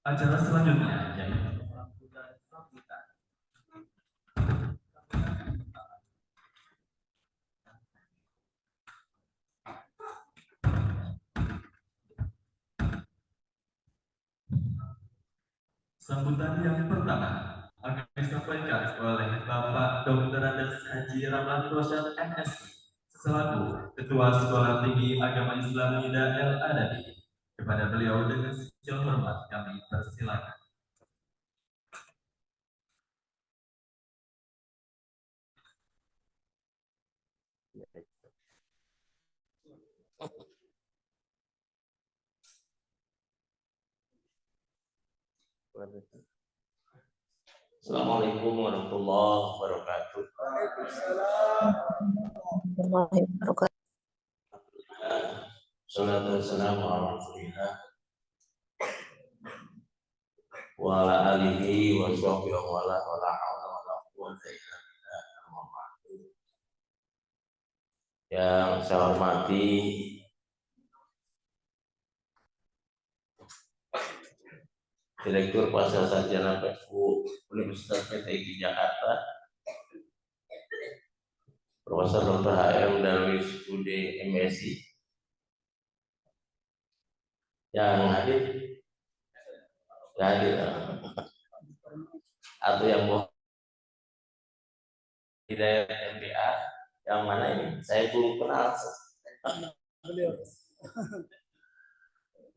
Acara selanjutnya yaitu sambutan yang pertama akan disampaikan oleh Bapak Dr. Andes Haji Ramlan Rosyad MS selaku Ketua Sekolah Tinggi Agama Islam Nida El Adabi. Kepada beliau dengan segala hormat kami persilakan. Assalamualaikum warahmatullahi wabarakatuh. Salatu wassalamu ala Rasulillah wa ala alihi wa sahbihi wa la hawla wa la quwwata illa billah. Yang saya hormati Direktur Pasar Sarjana PTU Universitas PTI Jakarta, Profesor Dr. HM Darwis UD MSI yang hadir, atau yang mau Hidayat MBA yang mana ini? Saya belum kenal.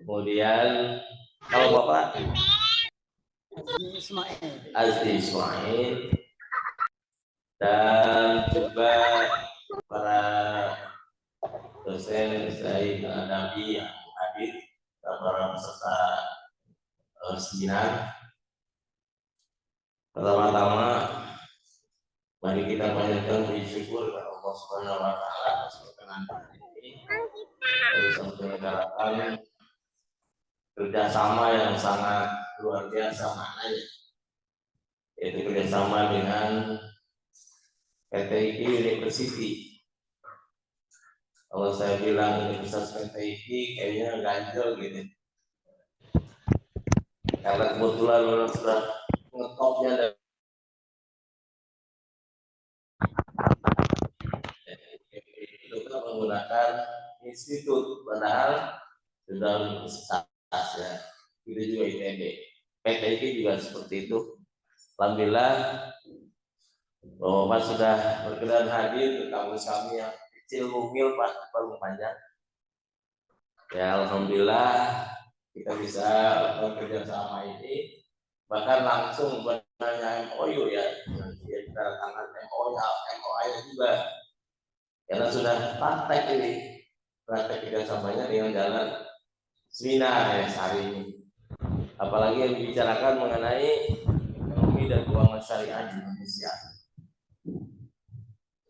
Kemudian kalau Bapak Azdi Ismail dan juga para dosen Zaid Adabi yang hadir dan para peserta seminar. Pertama-tama mari kita panjatkan puji syukur kepada Allah Subhanahu wa taala atas perkenan ini bisa menyelenggarakan kerjasama yang sangat luar biasa maknanya, yaitu kerjasama dengan PTIK University. Kalau saya bilang Universitas PTIK kayaknya ganjel gitu, karena kebetulan orang sudah ngetopnya dan itu kan menggunakan institut, padahal sudah universitas ya. Itu juga ITB, PTIK juga seperti itu. Alhamdulillah Bapak sudah berkenan hadir ke kampus kami yang kecil mungil Pak, paling panjang. Ya Alhamdulillah kita bisa bekerja sama ini, bahkan langsung banyak MOU ya, kita tangan MOA juga, karena sudah praktek ini, praktek kerjasamanya dengan jalan seminar ya hari ini. Apalagi yang dibicarakan mengenai ekonomi dan keuangan syariah di Indonesia,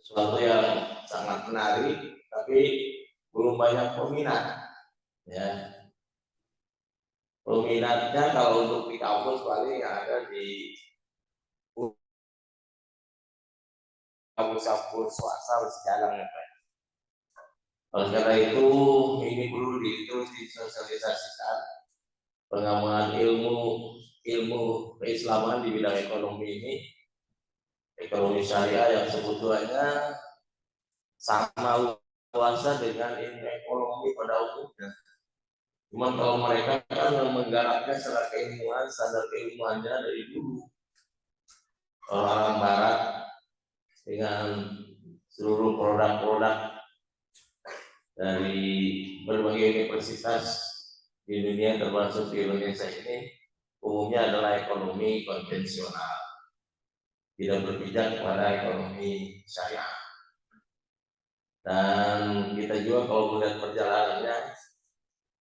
sesuatu yang sangat menarik, tapi belum banyak peminat. Ya, peminatnya kalau untuk di kampus paling yang ada di kampus-kampus swasta masih jarang ya Pak. Oleh karena itu ini perlu terus disosialisasikan pengembangan ilmu keislaman di bidang ekonomi ini, ekonomi syariah yang sebetulnya sama luasnya dengan ilmu ekonomi pada umumnya. Cuman kalau mereka kan menggarapnya secara keilmuan, standar keilmuannya dari dulu. Orang Barat dengan seluruh produk-produk dari berbagai universitas di dunia termasuk di Indonesia ini umumnya adalah ekonomi konvensional, tidak berpijak kepada ekonomi syariah. Dan kita juga kalau melihat perjalanannya,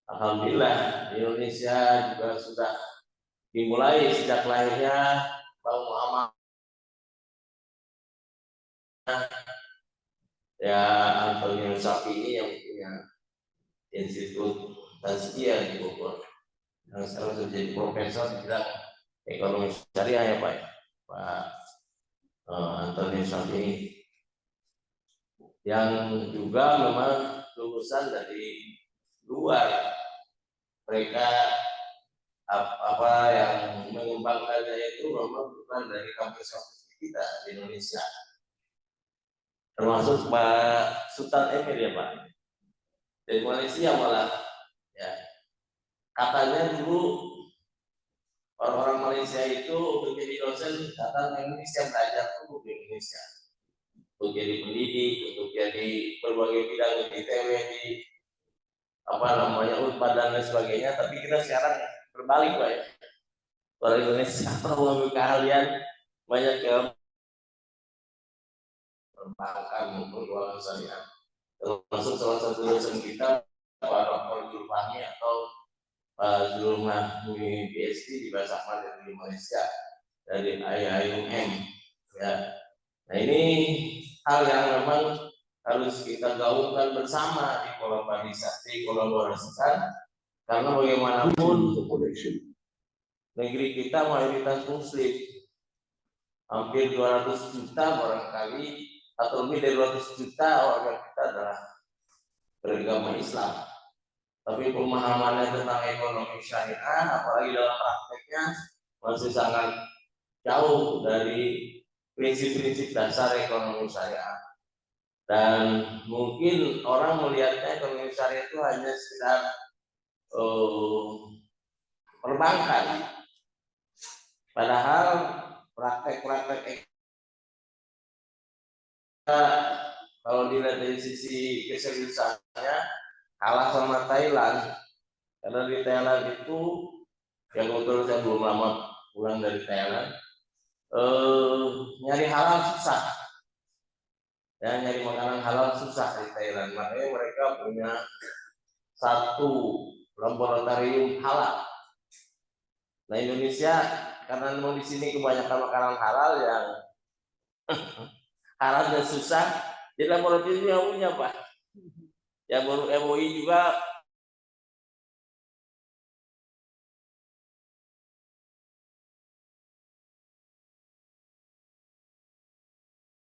alhamdulillah Indonesia juga sudah dimulai sejak lahirnya Bang Muhammad ya Antonio Sapi yang punya Institut Tazkiyah di Bogor, yang sekarang sudah jadi profesor di bidang ekonomi syariah ya Pak Antonio Sapi, yang juga memang lulusan dari luar. Mereka apa yang mengembangkannya itu memang bukan dari kampus-kampus kita di Indonesia, termasuk Pak Sultan Emir ya Pak dari Malaysia malah ya. Katanya dulu orang-orang Malaysia itu untuk jadi dosen datang ke Indonesia, belajar dulu di Indonesia untuk jadi pendidik, untuk jadi berbagai bidang di ITW, di apa namanya Unpad dan lain sebagainya. Tapi kita sekarang berbalik Pak ya, orang Indonesia mengambil keahlian banyak ke perbankan maupun keuangan syariah. Termasuk salah satu dosen kita Pak Dr. Julfahmi atau Pak Zulmahmi PhD di bahasa Mandarin di Malaysia dari IIUM ya. Nah ini hal yang memang harus kita gaungkan bersama, dikolaborasikan, karena bagaimanapun negeri kita mayoritas Muslim, hampir 200 juta barangkali atau lebih dari 200 juta warga kita adalah beragama Islam. Tapi pemahamannya tentang ekonomi syariah, apalagi dalam prakteknya, masih sangat jauh dari prinsip-prinsip dasar ekonomi syariah. Dan mungkin orang melihatnya ekonomi syariah itu hanya sekedar perbankan. Padahal praktek-praktek kalau dilihat dari sisi keseriusannya kalah sama Thailand, karena di Thailand itu yang kebetulan saya belum lama pulang dari Thailand, nyari halal susah ya, nyari makanan halal susah di Thailand, makanya mereka punya satu laboratorium halal. Nah Indonesia karena memang di sini kebanyakan makanan halal yang halalnya susah, jadi laboratoriumnya punya Pak. Ya baru MUI juga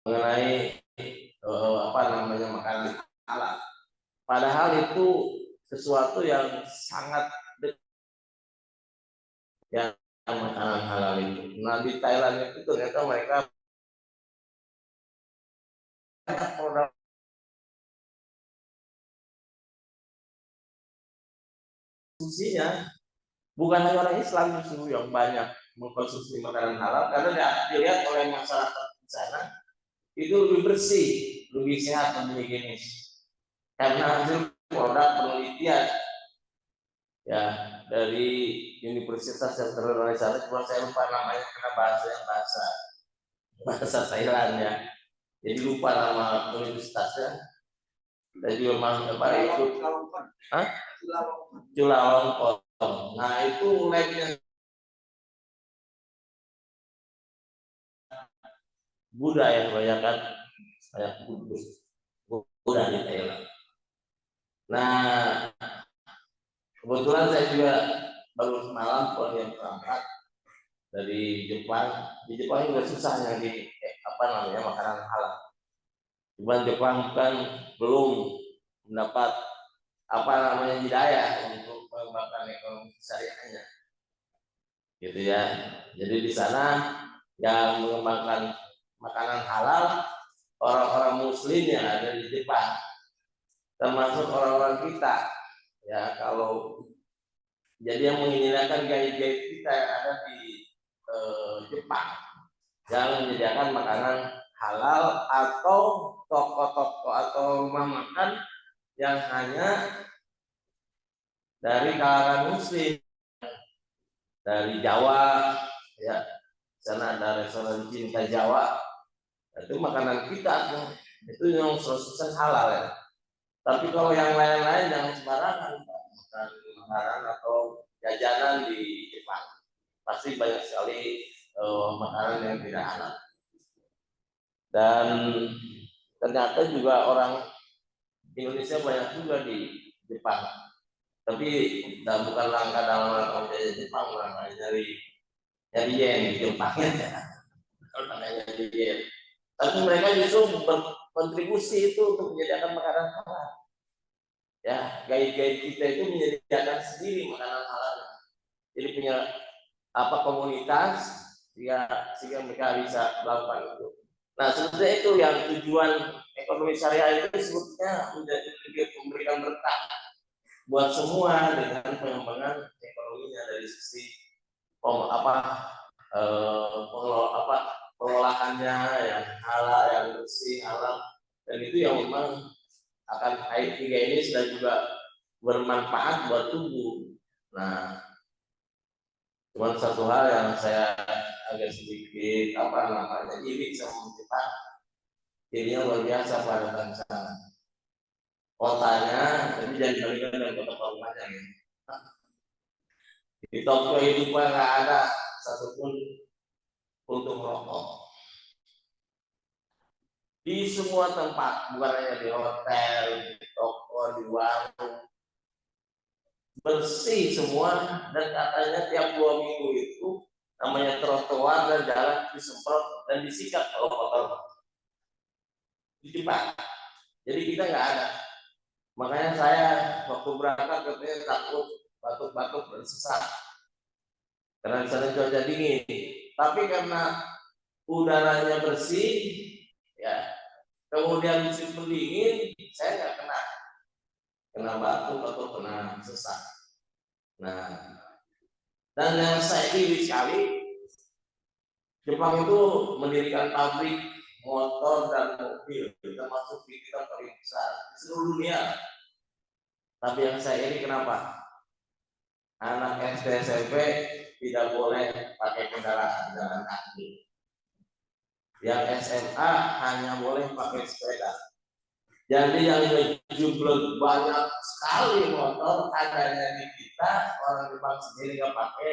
mengenai apa namanya makanan halal. Padahal itu sesuatu yang sangat yang makanan halal itu. Nah di Thailand itu ternyata mereka produk konsumsinya bukan hanya orang Islam justru yang banyak mengkonsumsi makanan halal, karena dilihat oleh masyarakat di sana itu lebih bersih, lebih sehat, lebih higienis karena hasil produk penelitian ya dari universitas yang terkenal di sana. Cuma saya lupa namanya karena bahasa Thailand ya, jadi lupa nama universitasnya. Dan juga masuk apa ikut Chulalongkorn. Nah itu labnya Buddha yang banyak kan, banyak Buddha di Thailand. Nah kebetulan saya juga baru semalam yang berangkat dari Jepang. Di Jepang juga susah nyari apa namanya makanan halal. Cuman Jepang kan belum mendapat apa namanya hidayah untuk mengembangkan ekonomi syariahnya. gitu ya. Jadi di sana yang mengembangkan makanan halal orang-orang Muslim yang ada di Jepang, termasuk orang-orang kita ya. Kalau jadi yang menghilangkan gaya-gaya kita yang ada di Jepang yang menyediakan makanan halal atau toko-toko atau rumah makan yang hanya dari kalangan Muslim dari Jawa ya. Sana ada restoran cinta Jawa, itu makanan kita tuh, itu yang 100% halal ya. Tapi kalau yang lain-lain yang sembarangan makan makanan atau jajanan di Jepang, pasti banyak sekali makanan yang tidak halal. Dan ternyata juga orang Indonesia banyak juga di Jepang. Tapi bukan langkah dalam rangka menjadi Jepang, langkah dari yen di Jepang ya. Kalau nyari yen. Tapi mereka justru berkontribusi itu untuk menyediakan makanan halal. Ya, gaya-gaya kita itu menyediakan sendiri makanan halal. Jadi punya komunitas sehingga mereka bisa melakukan itu. Nah, sebenarnya itu yang tujuan ekonomi syariah itu sebetulnya memberikan berkah buat semua dengan pengembangan ekonominya dari sisi pengolahannya yang halal, yang bersih, halal, dan itu yang memang akan tiga ini sudah juga bermanfaat buat tubuh. Nah, cuma satu hal yang saya agak sedikit iri sama kita, irinya luar biasa pada bangsa kotanya, tapi jangan dibandingkan dengan kota rumahnya ya. Di Tokyo itu nggak ada satupun untuk merokok. Di semua tempat, bukan hanya di hotel, di toko, di warung, bersih semua. Dan katanya tiap 2 minggu itu namanya trotoar dan jalan disemprot dan disikat kalau kotor di Jepang. Jadi kita nggak ada. Makanya saya waktu berangkat katanya takut batuk-batuk dan sesak karena di sana cuaca dingin. Tapi karena udaranya bersih, ya, kemudian musim pendingin, saya nggak kena batuk atau kena sesak. Nah, dan yang saya iri sekali, Jepang itu mendirikan pabrik motor dan mobil, termasuk di kita paling besar di seluruh dunia. Tapi yang saya iri kenapa? Anak SD SMP tidak boleh pakai kendaraan jalan kaki. Yang SMA hanya boleh pakai sepeda. Jadi yang jumlah banyak sekali motor adanya di kita, orang Jepang sendiri nggak pakai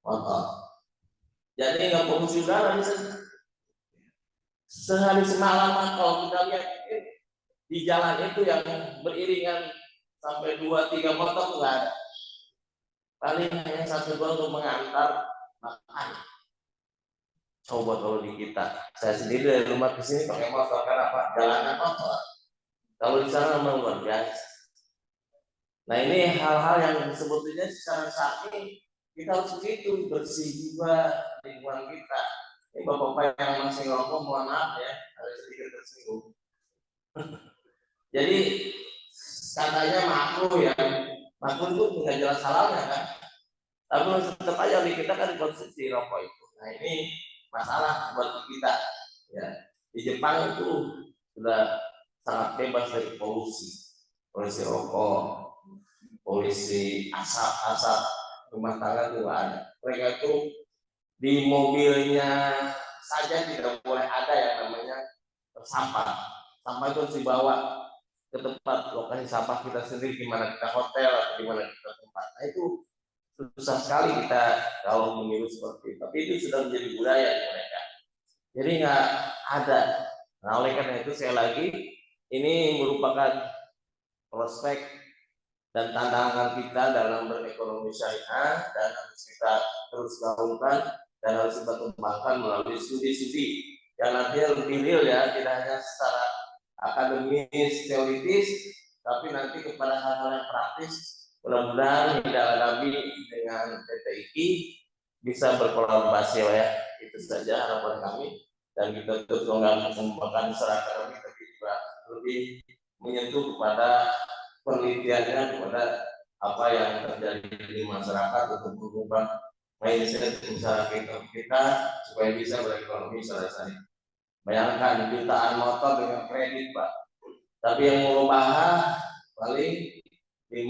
motor. Jadi nggak polusi udara di sana. Sehari semalam kalau kita lihat di jalan itu yang beriringan sampai 2-3 motor nggak ada. Paling hanya 1-2 untuk mengantar makan. Coba kalau di kita, saya sendiri dari rumah ke sini pakai motor karena apa? Jalanan motor. Kalau di sana memang luar biasa. Nah, ini hal-hal yang sebetulnya secara syar'i kita harus begitu, bersih juga lingkungan kita. Ini bapak-bapak yang masih ngerokok, mohon maaf ya, ada sedikit tersinggung. Jadi katanya makruh ya, makruh itu nggak jelas salahnya kan. Tapi tetap aja di kita kan konsumsi rokok itu. Nah, ini masalah buat kita. Ya, di Jepang itu sudah sangat bebas dari polusi rokok, polusi asap rumah tangga itu ada. Mereka itu di mobilnya saja tidak boleh ada yang namanya sampah. Sampah itu harus dibawa ke tempat lokasi sampah kita sendiri, di mana kita hotel atau di mana kita tempat. Nah, itu susah sekali kita kalau meniru seperti itu. Tapi itu sudah menjadi budaya di mereka. Jadi nggak ada. Nah, oleh karena itu sekali lagi ini merupakan prospek dan tantangan kita dalam berekonomi syariah, dan harus kita terus gaungkan dan harus kita kembangkan melalui studi-studi yang nantinya lebih real ya, tidak hanya secara akademis teoritis, tapi nanti kepada hal-hal yang praktis. Mudah-mudahan tidak lagi dengan PTIK bisa berkolaborasi ya. Itu saja harapan kami, dan kita terus mengembangkan masyarakat kami, tapi juga lebih menyentuh kepada penelitiannya, kepada apa yang terjadi di masyarakat untuk mengubah mindset masyarakat kita supaya bisa berekonomi selesai. Bayangkan jutaan motor dengan kredit, Pak. Tapi yang mau bahas paling 5%.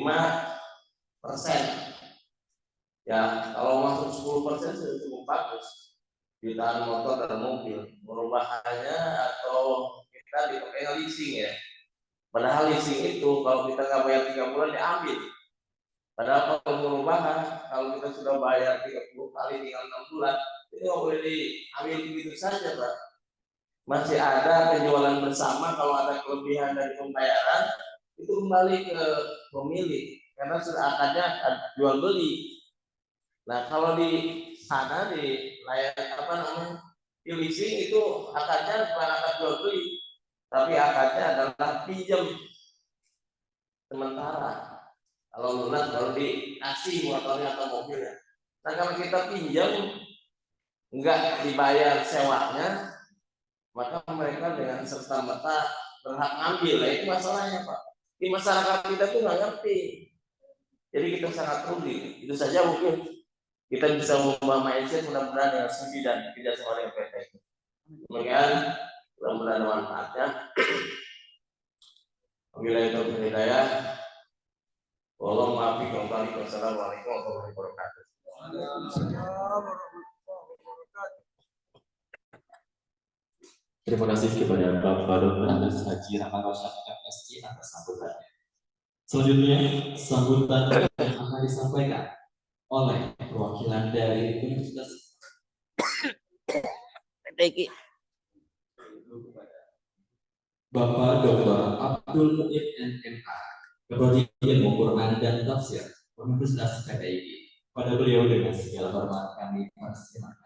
Ya, kalau masuk 10% sudah cukup bagus. Jutaan motor dan mobil. Merubahannya atau kita dipakai leasing ya. Padahal leasing itu kalau kita nggak bayar 3 bulan diambil. Padahal kalau perubahan, kalau kita sudah bayar 30 kali tinggal 6 bulan, itu nggak boleh diambil begitu saja, Pak. Masih ada penjualan bersama, kalau ada kelebihan dari pembayaran, itu kembali ke pemilik, karena sudah akadnya jual beli. Nah, kalau di sana di layar apa namanya, di leasing itu akadnya bukan akad jual beli, tapi akadnya adalah pinjam sementara. Kalau lunas baru dikasih motornya atau mobilnya. Nah, kalau kita pinjam nggak dibayar sewanya, maka mereka dengan serta merta berhak ngambil. Nah, itu masalahnya, Pak. Di masyarakat kita tuh nggak ngerti. Jadi kita sangat rugi. Itu saja mungkin kita bisa mengubah mindset, mudah-mudahan dengan studi dan tidak semua yang PT. Kemudian mudah-mudahan manfaatnya. Wabillahi taufiq wal hidayah. Wallahu a'lam. Wassalamualaikum warahmatullahi wabarakatuh. Terima kasih kepada Bapak Dr. Andes Haji Rahman Rosyad MSc atas sambutannya. Selanjutnya, sambutan yang akan disampaikan oleh perwakilan dari Universitas Bapak Dr. Abdul Mu'id NMA, Keprodi Ilmu Quran dan Tafsir Universitas PTIG. Pada beliau dengan segala hormat kami persilakan.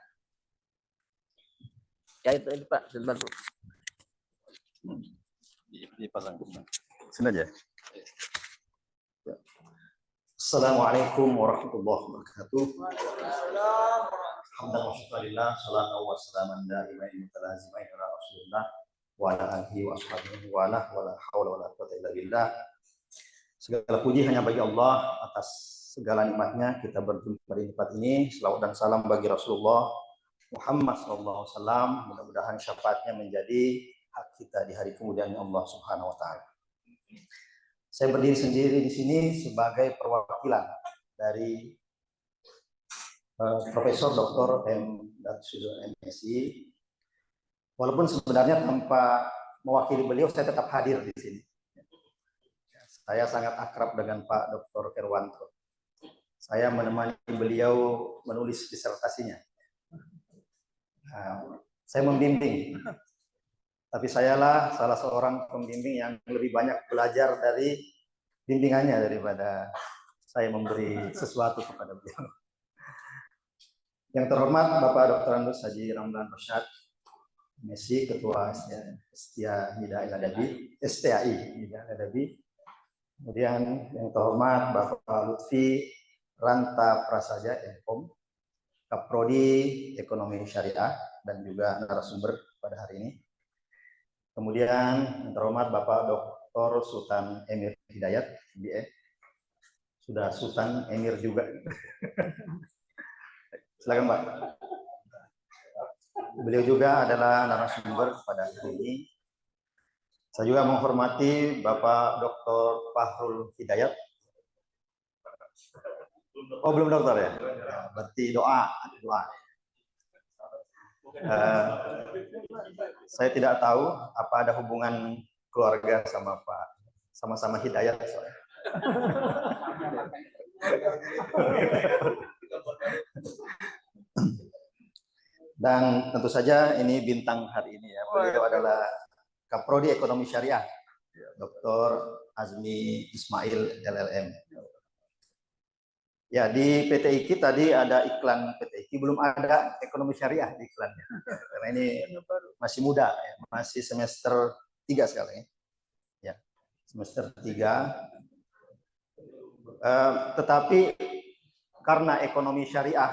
Ya itu Pak, sebentar Bu. Dipasang sini aja. Assalamualaikum warahmatullahi wabarakatuh. Alhamdulillah, salatu wassalamu ala mutalazimin ala Rasulillah wa ala alihi wa ashabihi wa la haula wa la quwwata illa billah. Segala puji hanya bagi Allah atas segala nikmatnya kita berjumpa di tempat ini. Selawat dan salam bagi Rasulullah Muhammad SAW. Mudah-mudahan syafaatnya menjadi hak kita di hari kemudian Allah Subhanahu wa taala. Saya berdiri sendiri di sini sebagai perwakilan dari Profesor Dr. M. Darsudo MSI. Walaupun sebenarnya tanpa mewakili beliau saya tetap hadir di sini. Saya sangat akrab dengan Pak Dr. Herwanto. Saya menemani beliau menulis disertasinya. Saya membimbing, tapi sayalah salah seorang pembimbing yang lebih banyak belajar dari bimbingannya daripada saya memberi sesuatu kepada beliau. Yang terhormat Bapak Dr. Andes Haji Rahman Rosyad MSc, Ketua STIA Hidayah Adabi, STAI Hidayah Adabi. Kemudian yang terhormat Bapak Lutfi Ranta Prasaja Enkom, Kaprodi Ekonomi Syariah dan juga narasumber pada hari ini. Kemudian yang terhormat Bapak Dr. Sultan Emir Hidayat, BE. Sudah Sultan Emir juga. Silakan Pak. Beliau juga adalah narasumber pada hari ini. Saya juga menghormati Bapak Dr. Fahrul Hidayat. Oh belum dokter ya? Berarti doa. Saya tidak tahu apa ada hubungan keluarga sama Pak, sama-sama Hidayat soalnya. Dan tentu saja ini bintang hari ini ya. Beliau adalah Kaprodi Ekonomi Syariah, Dr. Azmi Ismail LLM. Ya, di PTIG tadi ada iklan PTIG, belum ada ekonomi syariah di iklannya. Karena ini masih muda, ya, masih semester 3 sekarang ya. Semester 3. Tetapi karena ekonomi syariah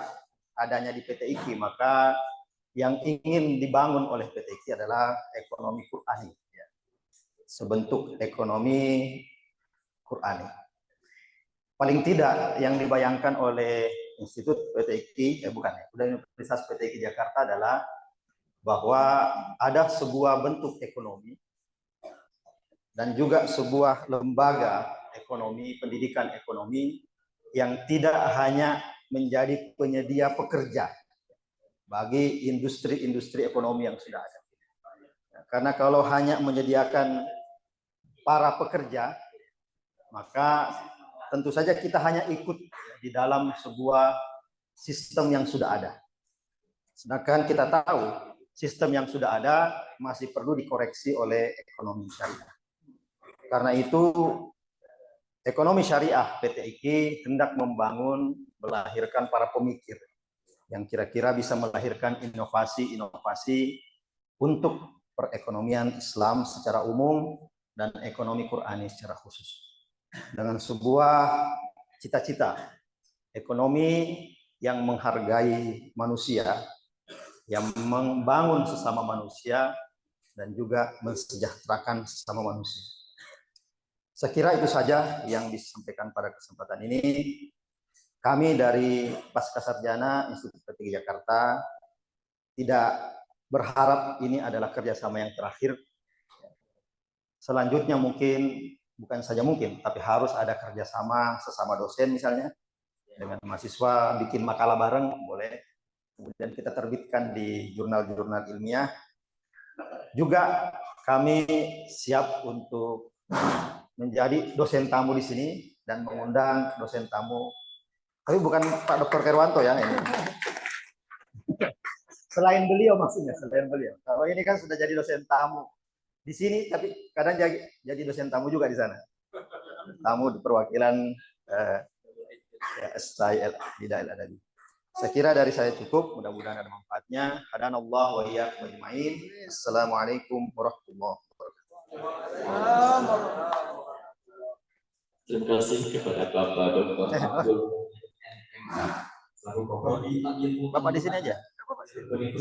adanya di PT IKI, maka yang ingin dibangun oleh PT IKI adalah ekonomi Qur'ani, ya. Sebentuk ekonomi Qur'ani. Paling tidak yang dibayangkan oleh Institut PT IKI, Universitas PT IKI Jakarta adalah bahwa ada sebuah bentuk ekonomi dan juga sebuah lembaga ekonomi, pendidikan ekonomi yang tidak hanya menjadi penyedia pekerja bagi industri-industri ekonomi yang sudah ada. Karena kalau hanya menyediakan para pekerja, maka tentu saja kita hanya ikut di dalam sebuah sistem yang sudah ada. Sedangkan kita tahu sistem yang sudah ada masih perlu dikoreksi oleh ekonomi syariah. Karena itu ekonomi syariah PT IKI hendak membangun, melahirkan para pemikir yang kira-kira bisa melahirkan inovasi-inovasi untuk perekonomian Islam secara umum dan ekonomi Qur'ani secara khusus. Dengan sebuah cita-cita ekonomi yang menghargai manusia, yang membangun sesama manusia, dan juga mensejahterakan sesama manusia. Saya kira itu saja yang disampaikan pada kesempatan ini. Kami dari Pascasarjana Institut PT IKI Jakarta tidak berharap ini adalah kerjasama yang terakhir. Selanjutnya mungkin, bukan saja mungkin, tapi harus ada kerjasama sesama dosen misalnya, dengan mahasiswa bikin makalah bareng, boleh. Kemudian kita terbitkan di jurnal-jurnal ilmiah. Juga kami siap untuk menjadi dosen tamu di sini dan mengundang dosen tamu. Tapi bukan Pak Dr. Kerwanto ya ini. Selain beliau maksudnya, selain beliau. Kalau ini kan sudah jadi dosen tamu di sini, tapi kadang jadi dosen tamu juga di sana. Tamu di perwakilan STI Nida Al-Adabi. Saya kira dari saya cukup, mudah-mudahan ada manfaatnya. Hadanallah wa iyyakum ajmain. Assalamualaikum warahmatullahi wabarakatuh. Terima kasih kepada Bapak Dr. Abdul Bapak di sini aja.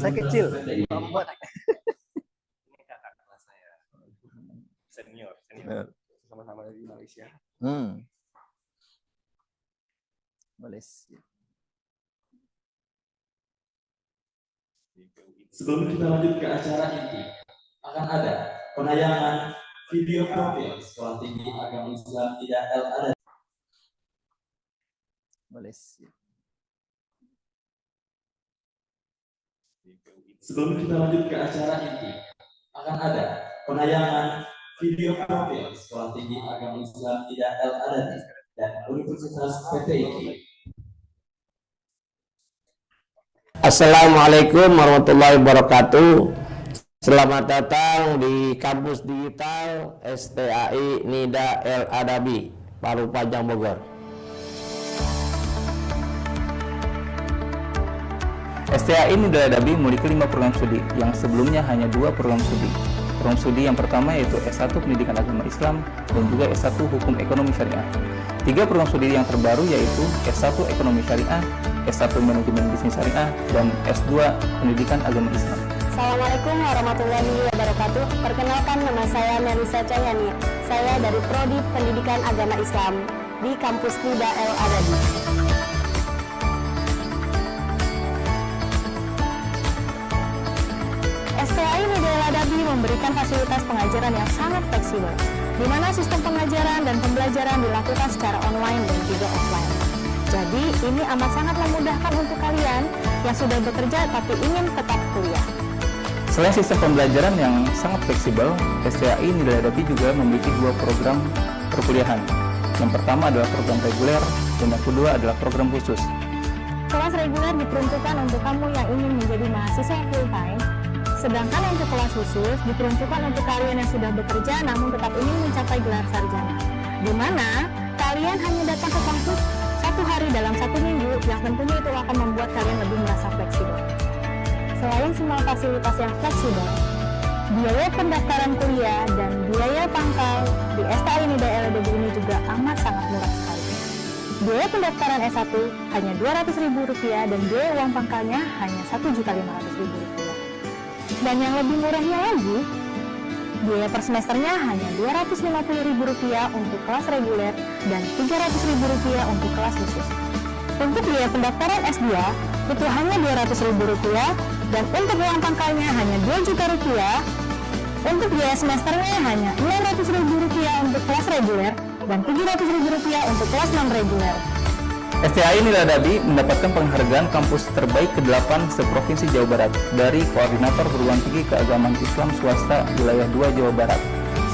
Saya kecil. Ini kakak kelas saya. Senior. Sama-sama dari Malaysia. Malaysia. Sebelum kita lanjut ke acara inti, akan ada penayangan video profil Sekolah Tinggi Agama Islam Nida Al-Adabi. Malaysia. Sebelum kita lanjut ke acara inti, akan ada penayangan video profil Sekolah Tinggi Agama Islam Nida Al-Adabi dan Universitas PT IKI. Assalamualaikum warahmatullahi wabarakatuh. Selamat datang di kampus digital STAI Nida Al-Adabi, Parupajang, Bogor. STAI Nida Al-Adabi memiliki 5 program studi yang sebelumnya hanya 2 program studi. Program studi yang pertama yaitu S1 Pendidikan Agama Islam dan juga S1 Hukum Ekonomi Syariah. 3 program studi yang terbaru yaitu S1 Ekonomi Syariah, S1 Manajemen Bisnis Syariah, dan S2 Pendidikan Agama Islam. Assalamualaikum warahmatullahi wabarakatuh. Perkenalkan, nama saya Melisa Cahyani. Saya dari Prodi Pendidikan Agama Islam di kampus Nida Al-Adabi. STAI Nida Al-Adabi memberikan fasilitas pengajaran yang sangat fleksibel, di mana sistem pengajaran dan pembelajaran dilakukan secara online dan juga offline. Jadi, ini amat sangat memudahkan untuk kalian yang sudah bekerja tapi ingin tetap kuliah. Selain sistem pembelajaran yang sangat fleksibel, STAI Nida Al-Adabi juga memiliki 2 program perkuliahan. Yang pertama adalah program reguler dan yang kedua adalah program khusus. Kelas reguler diperuntukkan untuk kamu yang ingin menjadi mahasiswa full time, sedangkan untuk kelas khusus diperuntukkan untuk kalian yang sudah bekerja namun tetap ingin mencapai gelar sarjana, di mana kalian hanya datang ke kampus 1 hari dalam 1 minggu, yang tentunya itu akan membuat kalian lebih merasa fleksibel. Selain semua fasilitas yang fleksibel, biaya pendaftaran kuliah dan biaya pangkal di STAI Nida Al-Adabi ini juga amat sangat murah sekali. Biaya pendaftaran S1 hanya Rp200.000 dan biaya uang pangkalnya hanya Rp1.500.000. Dan yang lebih murahnya lagi, biaya per semesternya hanya Rp250.000 untuk kelas reguler dan Rp300.000 untuk kelas khusus. Untuk biaya pendaftaran S2 itu hanya Rp200.000 dan untuk uang pangkalnya hanya Rp2 juta. Untuk biaya semesternya hanya Rp600.000 untuk kelas reguler dan Rp700.000 untuk kelas non-reguler. STAI Nida Adabi mendapatkan penghargaan kampus terbaik ke-8 seprovinsi Jawa Barat dari Koordinator Perguruan Tinggi Keagamaan Islam Swasta Wilayah 2 Jawa Barat.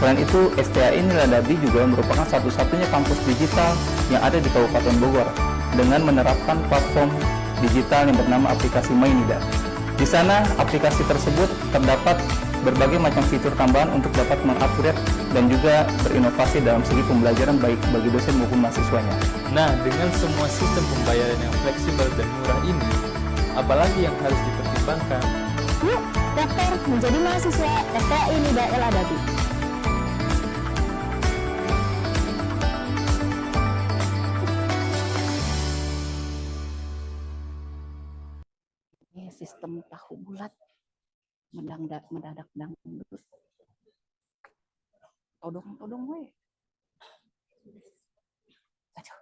Selain itu, STAI Nida Adabi juga merupakan satu-satunya kampus digital yang ada di Kabupaten Bogor dengan menerapkan platform digital yang bernama aplikasi MyNida. Di sana, aplikasi tersebut terdapat berbagai macam fitur tambahan untuk dapat mengupgrade dan juga berinovasi dalam segi pembelajaran baik bagi dosen maupun mahasiswanya. Nah, dengan semua sistem pembayaran yang fleksibel dan murah ini, apalagi yang harus dipertimbangkan? Yuk, daftar menjadi mahasiswa STAI Nida El Adabi. Ini sistem tahu bulat mendadak dangdut. Todong we. Aduh.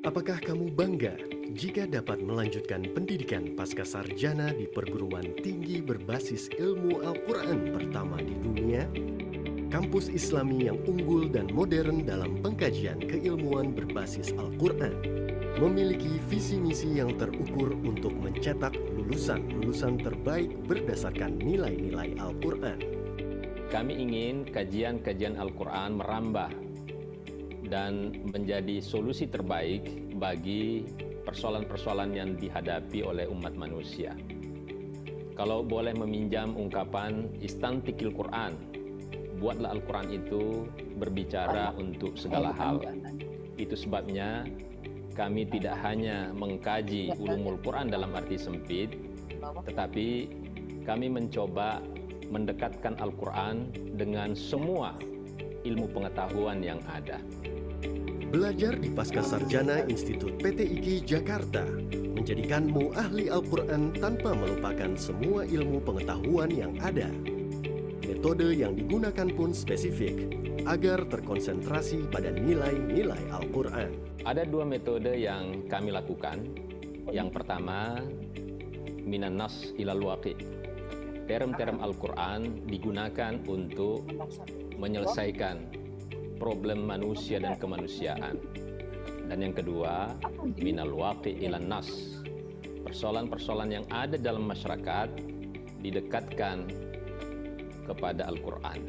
Apakah kamu bangga jika dapat melanjutkan pendidikan pascasarjana di perguruan tinggi berbasis ilmu Al-Quran pertama di dunia? Kampus Islami yang unggul dan modern dalam pengkajian keilmuan berbasis Al-Quran memiliki visi misi yang terukur untuk mencetak lulusan-lulusan terbaik berdasarkan nilai-nilai Al-Quran. Kami ingin kajian-kajian Al-Quran merambah dan menjadi solusi terbaik bagi persoalan-persoalan yang dihadapi oleh umat manusia. Kalau boleh meminjam ungkapan istantikil Quran, buatlah Al-Quran itu berbicara untuk segala hal. Itu sebabnya kami tidak hanya mengkaji ulumul Quran dalam arti sempit, tetapi kami mencoba mendekatkan Al-Quran dengan semua ilmu pengetahuan yang ada. Belajar di Pascasarjana Institut PTIK Jakarta menjadikanmu ahli Al-Quran tanpa melupakan semua ilmu pengetahuan yang ada. Metode yang digunakan pun spesifik agar terkonsentrasi pada nilai-nilai Al-Quran. Ada dua metode yang kami lakukan. Yang pertama, minan nas ilal waqi. Term-term Al-Quran digunakan untuk menyelesaikan problem manusia dan kemanusiaan. Dan yang kedua, minal waqi ilan nas. Persoalan-persoalan yang ada dalam masyarakat didekatkan kepada Al-Quran.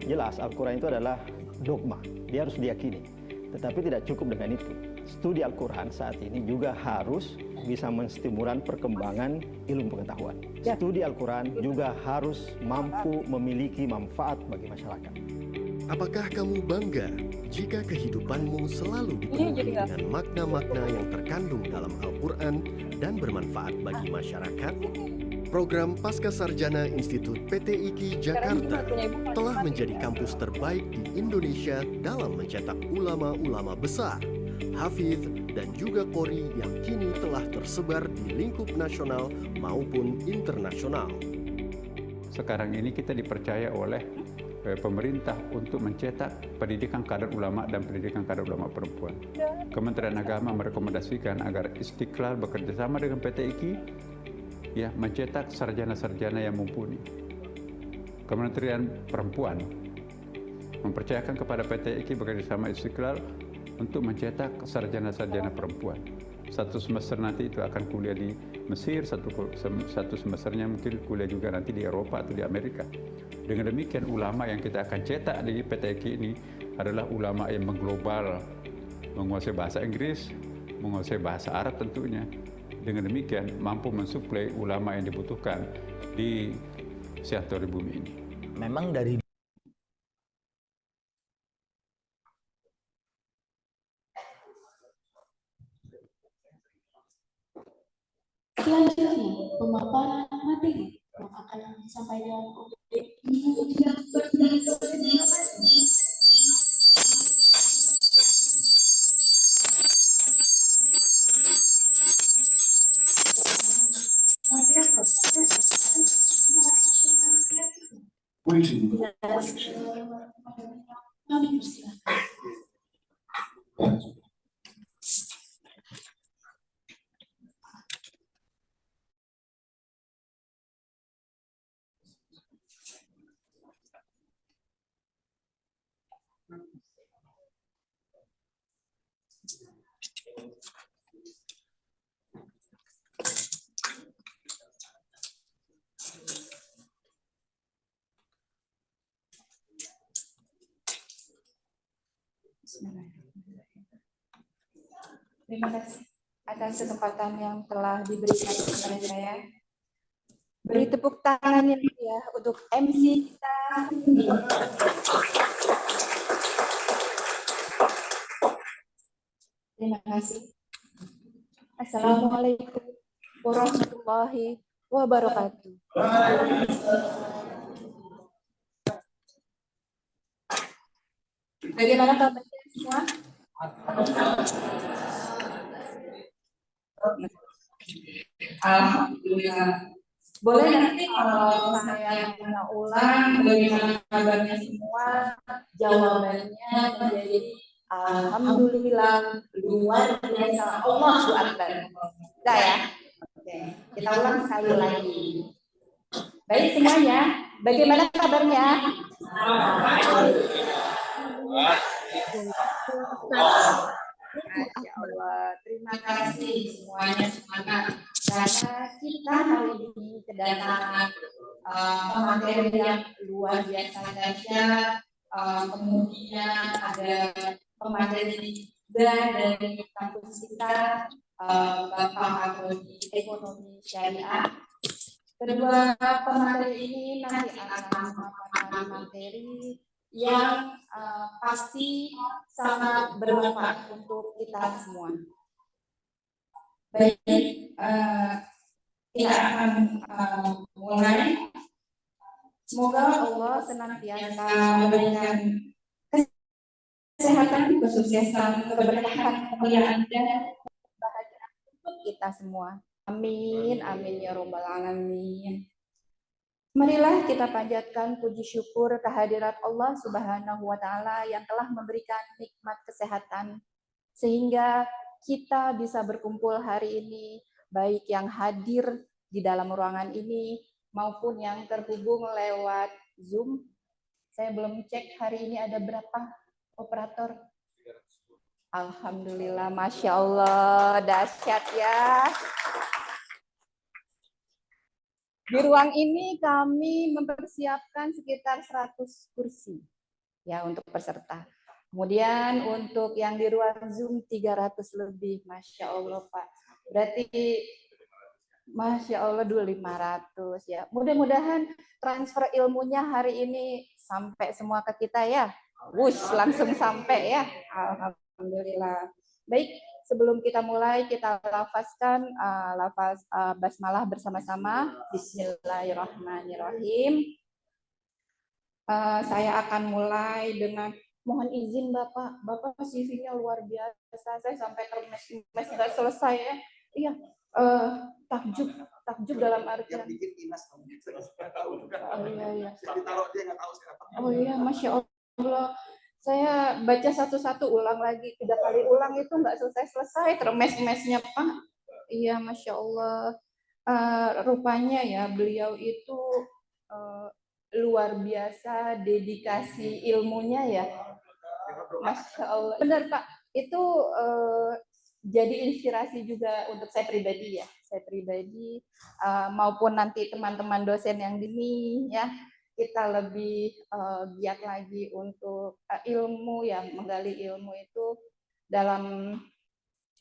Jelas Al-Quran itu adalah dogma, dia harus diyakini. Tetapi tidak cukup dengan itu. Studi Al-Quran saat ini juga harus bisa menstimulan perkembangan ilmu pengetahuan. Studi Al-Quran juga harus mampu memiliki manfaat bagi masyarakat. Apakah kamu bangga jika kehidupanmu selalu dipenuhi dengan makna-makna yang terkandung dalam Al-Quran dan bermanfaat bagi masyarakat? Program Pascasarjana Institut PTIK Jakarta telah menjadi kampus terbaik di Indonesia dalam mencetak ulama-ulama besar, hafidz, dan juga qori yang kini telah tersebar di lingkup nasional maupun internasional. Sekarang ini kita dipercaya oleh pemerintah untuk mencetak pendidikan kader ulama dan pendidikan kader ulama perempuan. Kementerian Agama merekomendasikan agar Istiqlal bekerjasama dengan PTIK mencetak sarjana-sarjana yang mumpuni. Kementerian Perempuan mempercayakan kepada PTIK bekerjasama Istiqlal untuk mencetak sarjana-sarjana perempuan. satu semester nanti itu akan kuliah di Mesir, satu semesternya mungkin kuliah juga nanti di Eropa atau di Amerika. Dengan demikian ulama yang kita akan cetak di PTQ ini adalah ulama yang mengglobal, menguasai bahasa Inggris, menguasai bahasa Arab tentunya. Dengan demikian mampu mensuplai ulama yang dibutuhkan di sektor bumi ini. Memang dari selanjutnya pemaparan materi yang akan disampaikan oleh Ibu Direktur Terima kasih atas kesempatan yang telah diberikan kepada saya. Beri tepuk tangan ya untuk MC kita. Terima kasih. Assalamualaikum warahmatullahi wabarakatuh. Bagaimana kabarnya semua? Alhamdulillah. Boleh nanti kalau saya tanya ulang bagaimana kabarnya semua, jawabannya menjadi alhamdulillah, luar biasa, Allahu Akbar. Sudah ya? Oke, kita ulang sekali lagi. Baik semuanya, bagaimana kabarnya? Masya Allah, terima kasih semuanya semangat. Karena kita hari ini kedatangan pemateri yang luar biasa dahsyat. Kemudian ada pemateri dari kampus kita, Bapak Agronomi Ekonomi Syariah. Kedua pemateri ini nanti akan memaparkan materi yang pasti sangat bermanfaat untuk kita semua. Baik, kita akan mulai. Semoga Allah senantiasa memberikan kesehatan, kesuksesan, keberkahan, kemuliaan dan kebahagiaan untuk kita semua. Amin, amin ya robbal alamin. Marilah kita panjatkan puji syukur kehadirat Allah Subhanahu wa Ta'ala yang telah memberikan nikmat kesehatan, sehingga kita bisa berkumpul hari ini, baik yang hadir di dalam ruangan ini maupun yang terhubung lewat Zoom. Saya belum cek hari ini ada berapa operator. Alhamdulillah, Masya Allah, dahsyat ya. Di ruang ini kami mempersiapkan sekitar 100 kursi ya untuk peserta. Kemudian untuk yang di ruang Zoom 300 lebih, Masya Allah Pak. Berarti Masya Allah 2.500 ya. Mudah-mudahan transfer ilmunya hari ini sampai semua ke kita ya. Wush, langsung sampai ya. Alhamdulillah. Baik. Sebelum kita mulai, kita lafazkan lafaz basmalah bersama-sama. Bismillahirrahmanirrahim. Saya akan mulai dengan mohon izin Bapak. Bapak CV-nya luar biasa. Saya sampai termes nggak selesai ya. Iya, takjub dalam artian. Oh iya. Oh iya, Masya Allah. Saya baca satu-satu, ulang lagi 3 kali ulang itu nggak selesai termes-mesnya Pak. Iya, Masya Allah. Rupanya ya beliau itu luar biasa dedikasi ilmunya ya. Masya Allah. Benar Pak, itu jadi inspirasi juga untuk saya pribadi ya, maupun nanti teman-teman dosen yang dini ya, kita lebih giat lagi untuk ilmu ya, menggali ilmu itu dalam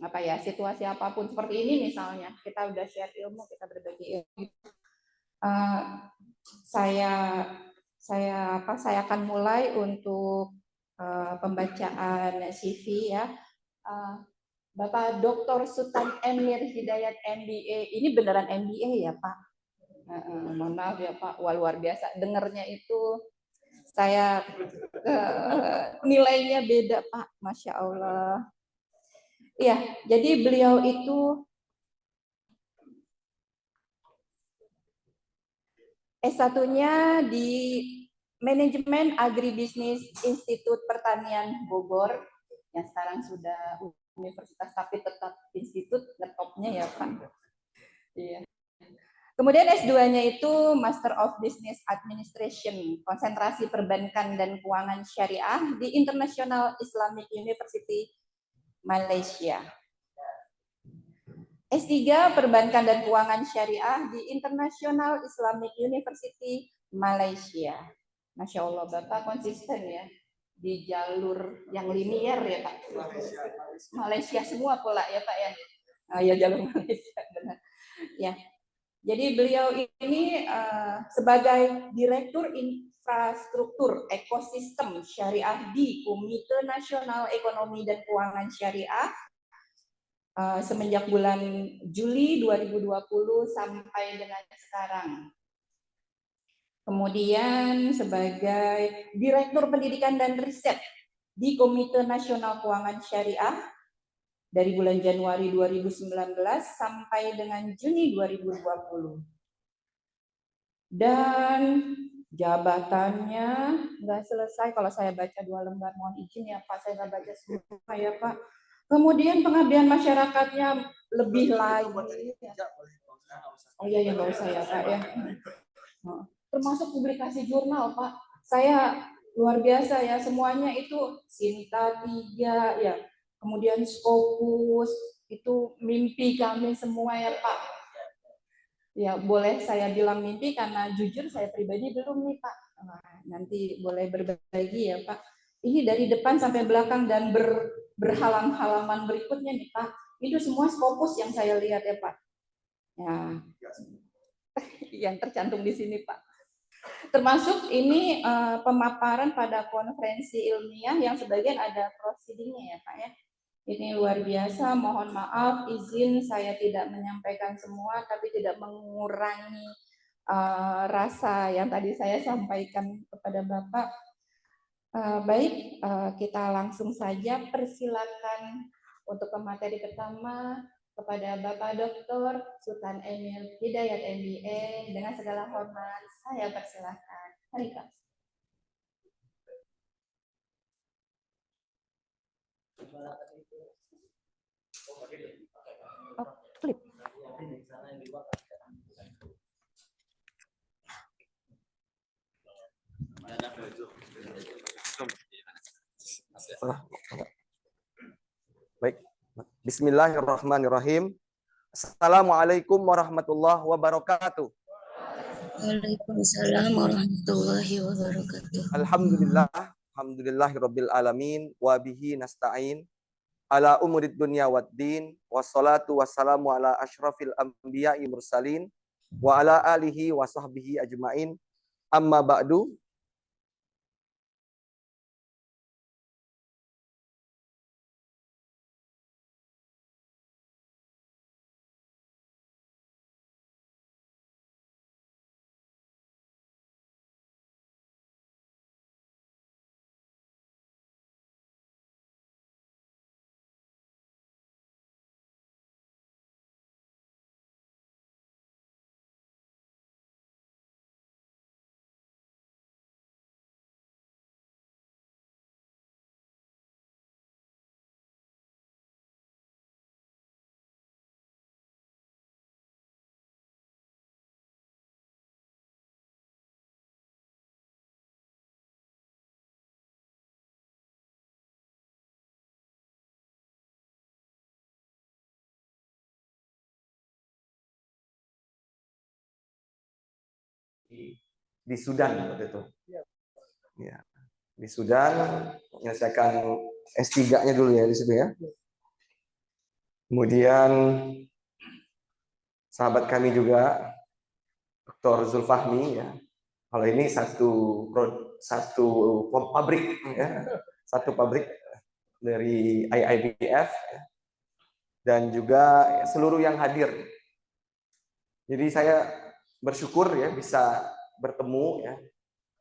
apa ya, situasi apapun seperti ini misalnya, kita udah share ilmu, kita berbagi ilmu. Saya akan mulai untuk pembacaan CV ya. Bapak Dr. Sultan Emir Hidayat MBA, ini beneran MBA ya Pak? Mohon maaf ya Pak, wah luar biasa. Dengernya itu saya nilainya beda Pak, Masya Allah. Iya, jadi beliau itu S1-nya di Manajemen Agribisnis Institut Pertanian Bogor, yang sekarang sudah universitas tapi tetap institut, ngetopnya ya Pak. Iya. Kemudian S2-nya itu Master of Business Administration, konsentrasi perbankan dan keuangan syariah di International Islamic University Malaysia. S3 perbankan dan keuangan syariah di International Islamic University Malaysia. Masya Allah, Bapak konsisten ya di jalur yang linier ya Pak. Malaysia semua pula ya Pak ya. Ya jalur Malaysia benar. Ya. Jadi beliau ini sebagai Direktur Infrastruktur Ekosistem Syariah di Komite Nasional Ekonomi dan Keuangan Syariah semenjak bulan Juli 2020 sampai dengan sekarang. Kemudian sebagai Direktur Pendidikan dan Riset di Komite Nasional Keuangan Syariah dari bulan Januari 2019 sampai dengan Juni 2020. Dan jabatannya nggak selesai kalau saya baca 2 lembar, mohon izin ya Pak, saya nggak baca semua ya Pak. Kemudian pengabdian masyarakatnya lebih lagi. Oh iya ya nggak usah ya Pak ya. Termasuk publikasi jurnal Pak. Saya luar biasa ya, semuanya itu Sinta 3 ya. Kemudian Scopus, itu mimpi kami semua ya Pak. Ya boleh saya bilang mimpi karena jujur saya pribadi belum nih Pak. Nah, nanti boleh berbagi ya Pak. Ini dari depan sampai belakang dan berhalang-halaman berikutnya nih Pak. Itu semua Scopus yang saya lihat ya Pak. Ya, yang tercantum di sini Pak. Termasuk ini pemaparan pada konferensi ilmiah yang sebagian ada proceedingnya ya Pak ya. Ini luar biasa, mohon maaf, izin saya tidak menyampaikan semua, tapi tidak mengurangi rasa yang tadi saya sampaikan kepada Bapak. Baik, kita langsung saja persilakan untuk pemateri pertama kepada Bapak Dr. Sultan Emir Hidayat MBA. Dengan segala hormat, saya persilakan. Mari Pak. Oh, flip. Baik. Bismillahirrahmanirrahim. Assalamualaikum warahmatullahi wabarakatuh. Waalaikumsalam warahmatullahi wabarakatuh. Alhamdulillahirabbil alamin wa bihi nasta'in ala umurid dunya waddin wassalatu wassalamu ala asyrafil anbiya'i mursalin wa ala alihi wa sahbihi ajmain. Amma ba'du. di Sudan waktu itu. Ya, di Sudan menyelesaikan S3-nya dulu ya di situ ya. Kemudian sahabat kami juga Dr. Zulfahmi ya. Kalau ini satu pabrik ya, satu pabrik dari IIBF ya. Dan juga seluruh yang hadir. Jadi saya bersyukur ya bisa bertemu ya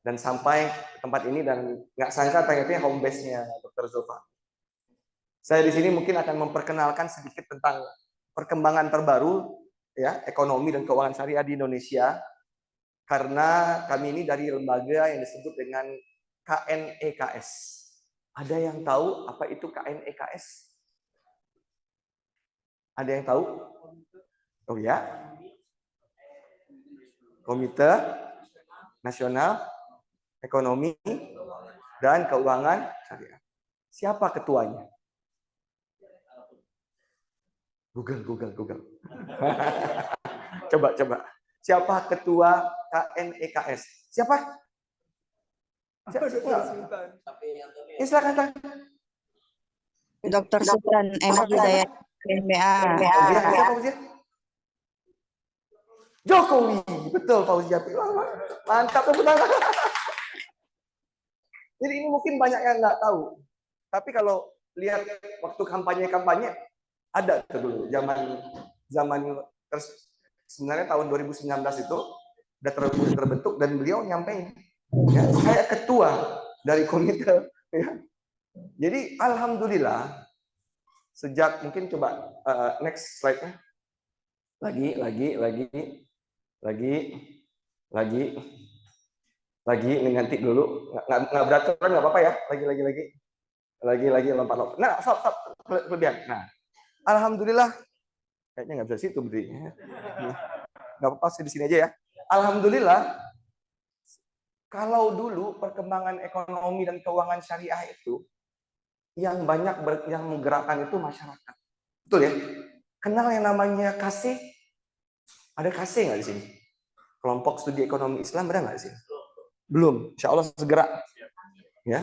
dan sampai tempat ini dan nggak sangka ternyata home base-nya Dr. Zulfahmi. Saya di sini mungkin akan memperkenalkan sedikit tentang perkembangan terbaru ya ekonomi dan keuangan syariah di Indonesia karena kami ini dari lembaga yang disebut dengan KNEKS. Ada yang tahu apa itu KNEKS? Ada yang tahu? Oh ya? Komite Nasional Ekonomi dan Keuangan Syariah. Siapa ketuanya? Google. Coba. Siapa ketua KNEKS? Siapa? Ya, silakan. Dr. Sultan M. Hidayat MBA. Jokowi, betul Fauzia. Mantap tepuk tangan. Jadi ini mungkin banyak yang nggak tahu. Tapi kalau lihat waktu kampanye ada tuh dulu sebenarnya tahun 2019 itu udah terbentuk dan beliau nyampein ya, saya ketua dari komite ya. Jadi alhamdulillah sejak mungkin coba next slide-nya. Lagi ini ganti dulu nggak beraturan nggak apa-apa ya lagi lompat. Nah stop kelebihan. Nah alhamdulillah kayaknya nggak bisa situ berarti nggak apa-apa di sini aja ya. Alhamdulillah kalau dulu perkembangan ekonomi dan keuangan syariah itu yang banyak yang menggerakkan itu masyarakat, betul ya. Kenal yang namanya KASE? Ada KASE nggak di sini? Kelompok Studi Ekonomi Islam ada nggak di sini? Belum. Insya Allah segera. Ya.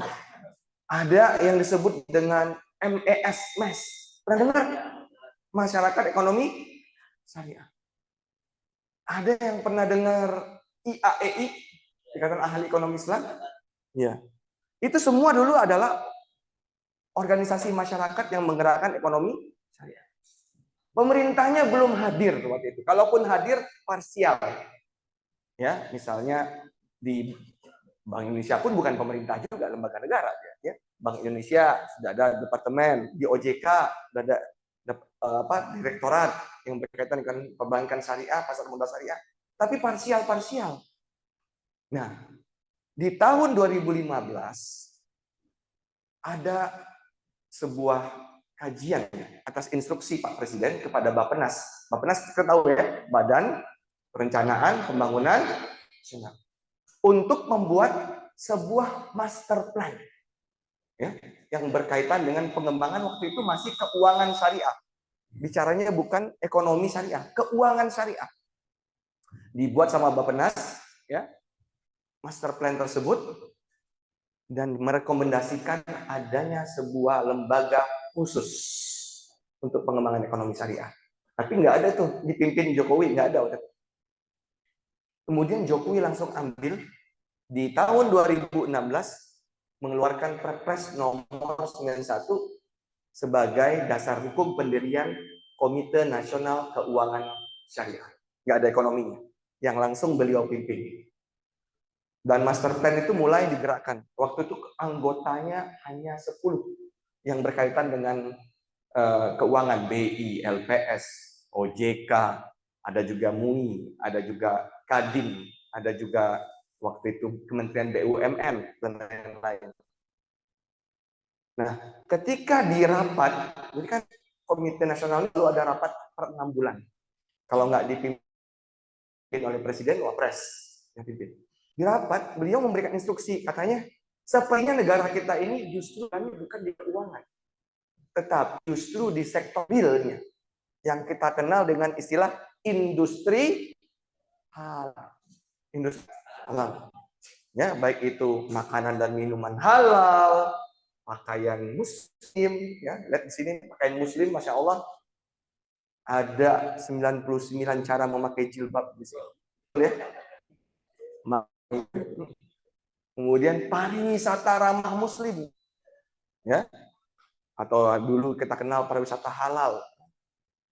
Ada yang disebut dengan MES. Pernah dengar? Masyarakat Ekonomi Syariah. Ada yang pernah dengar IAEI? Ikatan Ahli Ekonomi Islam? Ya. Itu semua dulu adalah organisasi masyarakat yang menggerakkan ekonomi syariah. Pemerintahnya belum hadir waktu itu. Kalaupun hadir parsial. Ya, misalnya di Bank Indonesia pun bukan pemerintah juga, lembaga negara ya. Bank Indonesia sudah ada departemen, di OJK sudah ada direktorat yang berkaitan dengan perbankan syariah, pasar modal syariah, tapi parsial. Nah, di tahun 2015 ada sebuah kajian atas instruksi Pak Presiden kepada Bappenas. Bappenas kita tahu ya, Badan Perencanaan Pembangunan Nasional, untuk membuat sebuah master plan ya, yang berkaitan dengan pengembangan waktu itu masih keuangan syariah. Bicaranya bukan ekonomi syariah, keuangan syariah. Dibuat sama Bappenas ya, master plan tersebut dan merekomendasikan adanya sebuah lembaga khusus untuk pengembangan ekonomi syariah. Tapi nggak ada tuh dipimpin Jokowi, nggak ada. Kemudian Jokowi langsung ambil di tahun 2016 mengeluarkan Perpres nomor 91 sebagai dasar hukum pendirian Komite Nasional Keuangan Syariah. Nggak ada ekonominya, yang langsung beliau pimpin. Dan master plan itu mulai digerakkan. Waktu itu anggotanya hanya 10 yang berkaitan dengan keuangan, BI, LPS, OJK, ada juga MUI, ada juga Kadin, ada juga waktu itu Kementerian BUMN dan lain-lain. Nah, ketika di rapat, jadi kan Komite Nasional itu ada rapat per 6 bulan. Kalau nggak dipimpin oleh Presiden, Wapres yang pimpin. Di rapat, beliau memberikan instruksi, katanya, sepertinya negara kita ini justru bukan di keuangan, tetapi justru di sektor realnya, yang kita kenal dengan istilah industri halal. halal. Ya, baik itu makanan dan minuman halal, pakaian muslim, ya. Lihat di sini pakaian muslim, Masya Allah, ada 99 cara memakai jilbab di sini. Ya. Kemudian pariwisata ramah muslim. Ya. Atau dulu kita kenal pariwisata halal.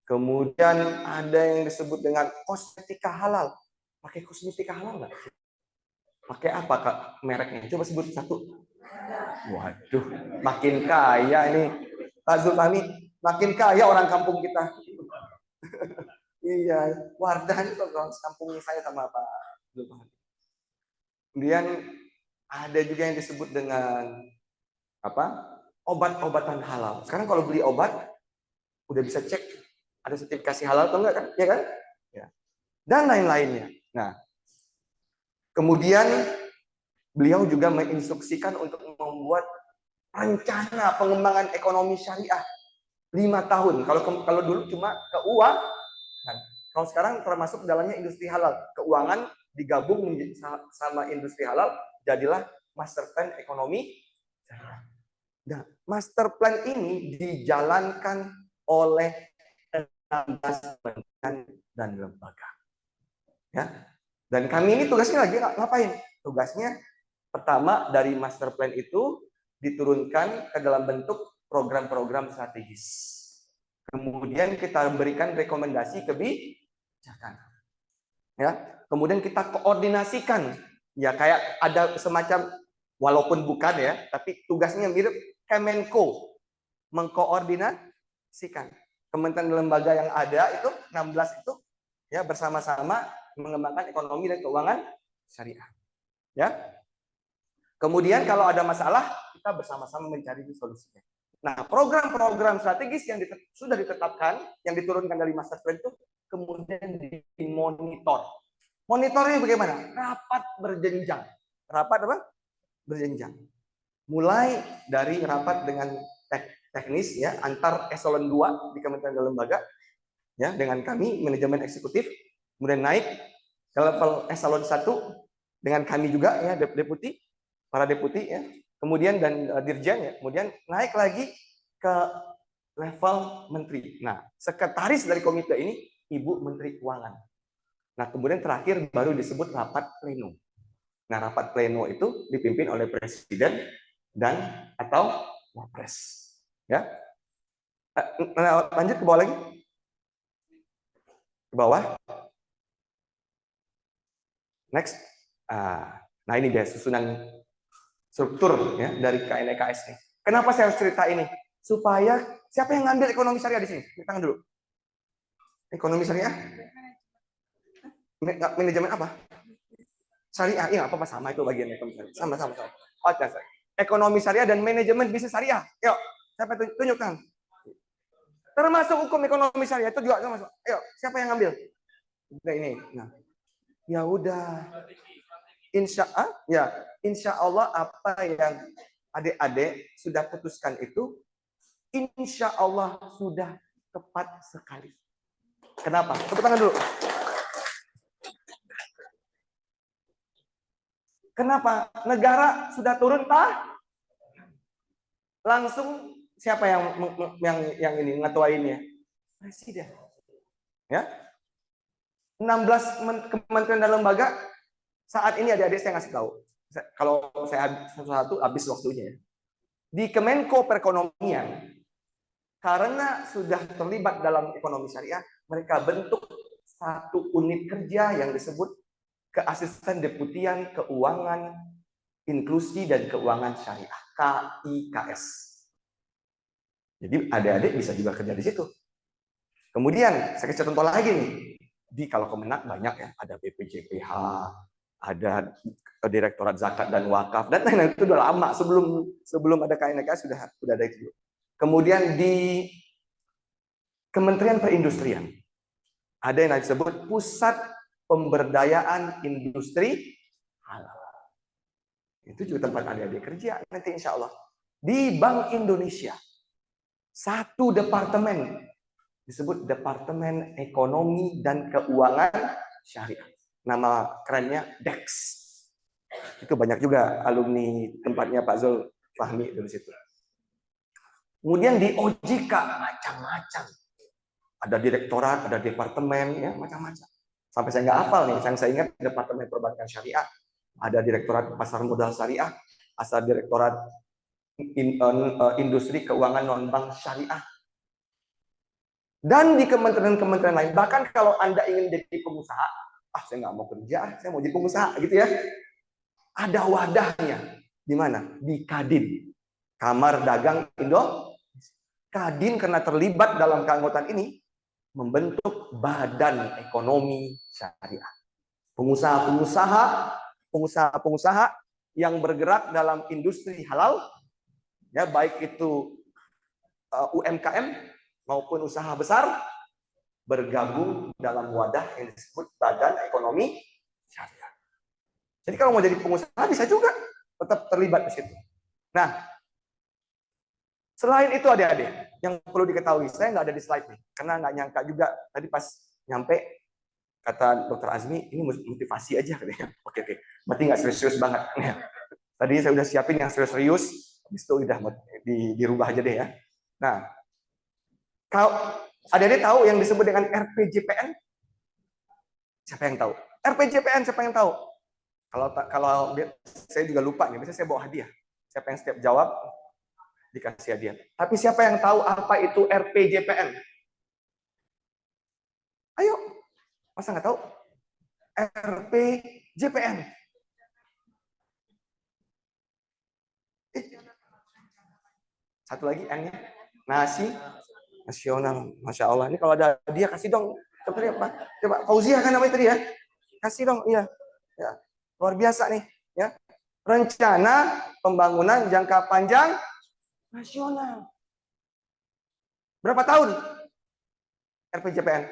Kemudian ada yang disebut dengan kosmetika halal. Pakai kosmetika halal nggak? Pakai apa Kak mereknya? Coba sebut satu. Waduh, makin kaya ini Pak Zulfahmi, makin kaya orang kampung kita. Iya, Wardah itu kampung saya sama Pak Zulfahmi. Kemudian ada juga yang disebut dengan apa? Obat-obatan halal. Sekarang kalau beli obat udah bisa cek ada sertifikasi halal atau enggak kan? Ya kan? Ya. Dan lain-lainnya. Nah, kemudian beliau juga menginstruksikan untuk membuat rencana pengembangan ekonomi syariah 5 tahun. Kalau dulu cuma keuangan. Kalau sekarang termasuk dalamnya industri halal. Keuangan digabung sama industri halal, jadilah master plan ekonomi syariah. Nah, master plan ini dijalankan oleh 16 kementerian dan lembaga. Ya. Dan kami ini tugasnya lagi ngapain? Tugasnya pertama dari master plan itu diturunkan ke dalam bentuk program-program strategis. Kemudian kita berikan rekomendasi kebijakan. Ya, kemudian kita koordinasikan. Ya kayak ada semacam walaupun bukan ya, tapi tugasnya mirip Kemenko mengkoordinasikan kementerian dan lembaga yang ada itu 16 itu ya bersama-sama mengembangkan ekonomi dan keuangan syariah. Ya. Kemudian kalau ada masalah, kita bersama-sama mencari solusinya. Nah, program-program strategis yang sudah ditetapkan, yang diturunkan dari master plan itu kemudian dimonitor. Monitornya bagaimana? Rapat berjenjang. Rapat apa? Berjenjang. Mulai dari rapat dengan teknis ya antar eselon 2 di kementerian dan lembaga ya dengan kami manajemen eksekutif. Kemudian naik ke level eselon 1 dengan kami juga ya deputi, para deputi ya. Kemudian dan dirjen ya. Kemudian naik lagi ke level menteri. Nah, sekretaris dari komite ini Ibu Menteri Keuangan. Nah, kemudian terakhir baru disebut rapat pleno. Nah, rapat pleno itu dipimpin oleh presiden dan atau wapres. Ya. Lanjut ke bawah lagi. Ke bawah. Next. Nah ini dia susunan struktur ya dari KNEKS ini. Kenapa saya harus cerita ini? Supaya siapa yang ngambil ekonomi syariah di sini? Tangan dulu. Ekonomi syariah? Manajemen apa? Syariah. Iya, apa sama itu bagian ekonomi syariah. Sama. Oh, ekonomi syariah dan manajemen bisnis syariah. Yuk, siapa tunjukkan? Termasuk hukum ekonomi syariah itu juga termasuk. Ayo, siapa yang ngambil? Udah ini. Nah, ya udah. Insya Allah apa yang adik-adik sudah putuskan itu, insya Allah sudah tepat sekali. Kenapa? Tepuk tangan dulu. Kenapa? Negara sudah turun langsung siapa yang ini ngetuainnya? Presiden. Ya. 16 kementerian dan lembaga saat ini adik-adik saya ngasih tahu. Kalau saya satu-satu habis waktunya. Di Kemenko Perekonomian, karena sudah terlibat dalam ekonomi syariah, mereka bentuk satu unit kerja yang disebut Keasisten Deputian Keuangan Inklusi dan Keuangan Syariah, KIKS. Jadi adik-adik bisa juga kerja di situ. Kemudian saya kasih contoh lagi nih. Di kalau Kemenak banyak ya, ada BPJPH, ada Direktorat Zakat dan Wakaf, dan lain-lain itu udah lama sebelum ada KNK sudah ada itu. Kemudian di Kementerian Perindustrian ada yang disebut Pusat Pemberdayaan Industri Halal. Itu juga tempat adik-adik kerja nanti insya Allah. Di Bank Indonesia satu departemen disebut Departemen Ekonomi dan Keuangan Syariah. Nama kerennya DEX. Itu banyak juga alumni tempatnya Pak Zul Fahmi dari situ. Kemudian di OJK macam-macam. Ada direktorat, ada departemen, ya macam-macam. Sampai saya nggak hafal nih, yang saya ingat departemen perbankan syariah, ada direktorat pasar modal syariah, ada direktorat industri keuangan non-bank syariah. Dan di kementerian-kementerian lain, bahkan kalau Anda ingin jadi pengusaha, saya nggak mau kerja, saya mau jadi pengusaha, gitu ya. Ada wadahnya. Di mana? Di Kadin. Kamar Dagang Indo. Kadin karena terlibat dalam keanggotaan ini, membentuk badan ekonomi syariah. Pengusaha-pengusaha yang bergerak dalam industri halal, ya baik itu UMKM maupun usaha besar, bergabung dalam wadah yang disebut badan ekonomi syariah. Jadi kalau mau jadi pengusaha bisa juga tetap terlibat di situ. Nah, selain itu adik-adik, yang perlu diketahui, saya nggak ada di slide nih, karena nggak nyangka juga tadi pas nyampe kata Dr. Azmi, ini motivasi aja katanya. Oke, berarti nggak serius-serius banget. Tadi saya udah siapin yang serius-serius, habis itu udah dirubah aja deh ya. Nah, kalau adik-adik tahu yang disebut dengan RPJPN? Siapa yang tahu? RPJPN siapa yang tahu? Kalau saya juga lupa nih, biasanya saya bawa hadiah. Siapa yang setiap jawab dikasih hadiah. Tapi siapa yang tahu apa itu RPJPN? Ayo, masa nggak tahu? RPJPN. Satu lagi N-nya. Nasi nasional. Masya Allah. Ini kalau ada hadiah kasih dong. Coba Fauzia kan namanya tadi ya. Kasih dong. Iya. Ya. Luar biasa nih. Ya. Rencana pembangunan jangka panjang nasional. Berapa tahun? RPJPN.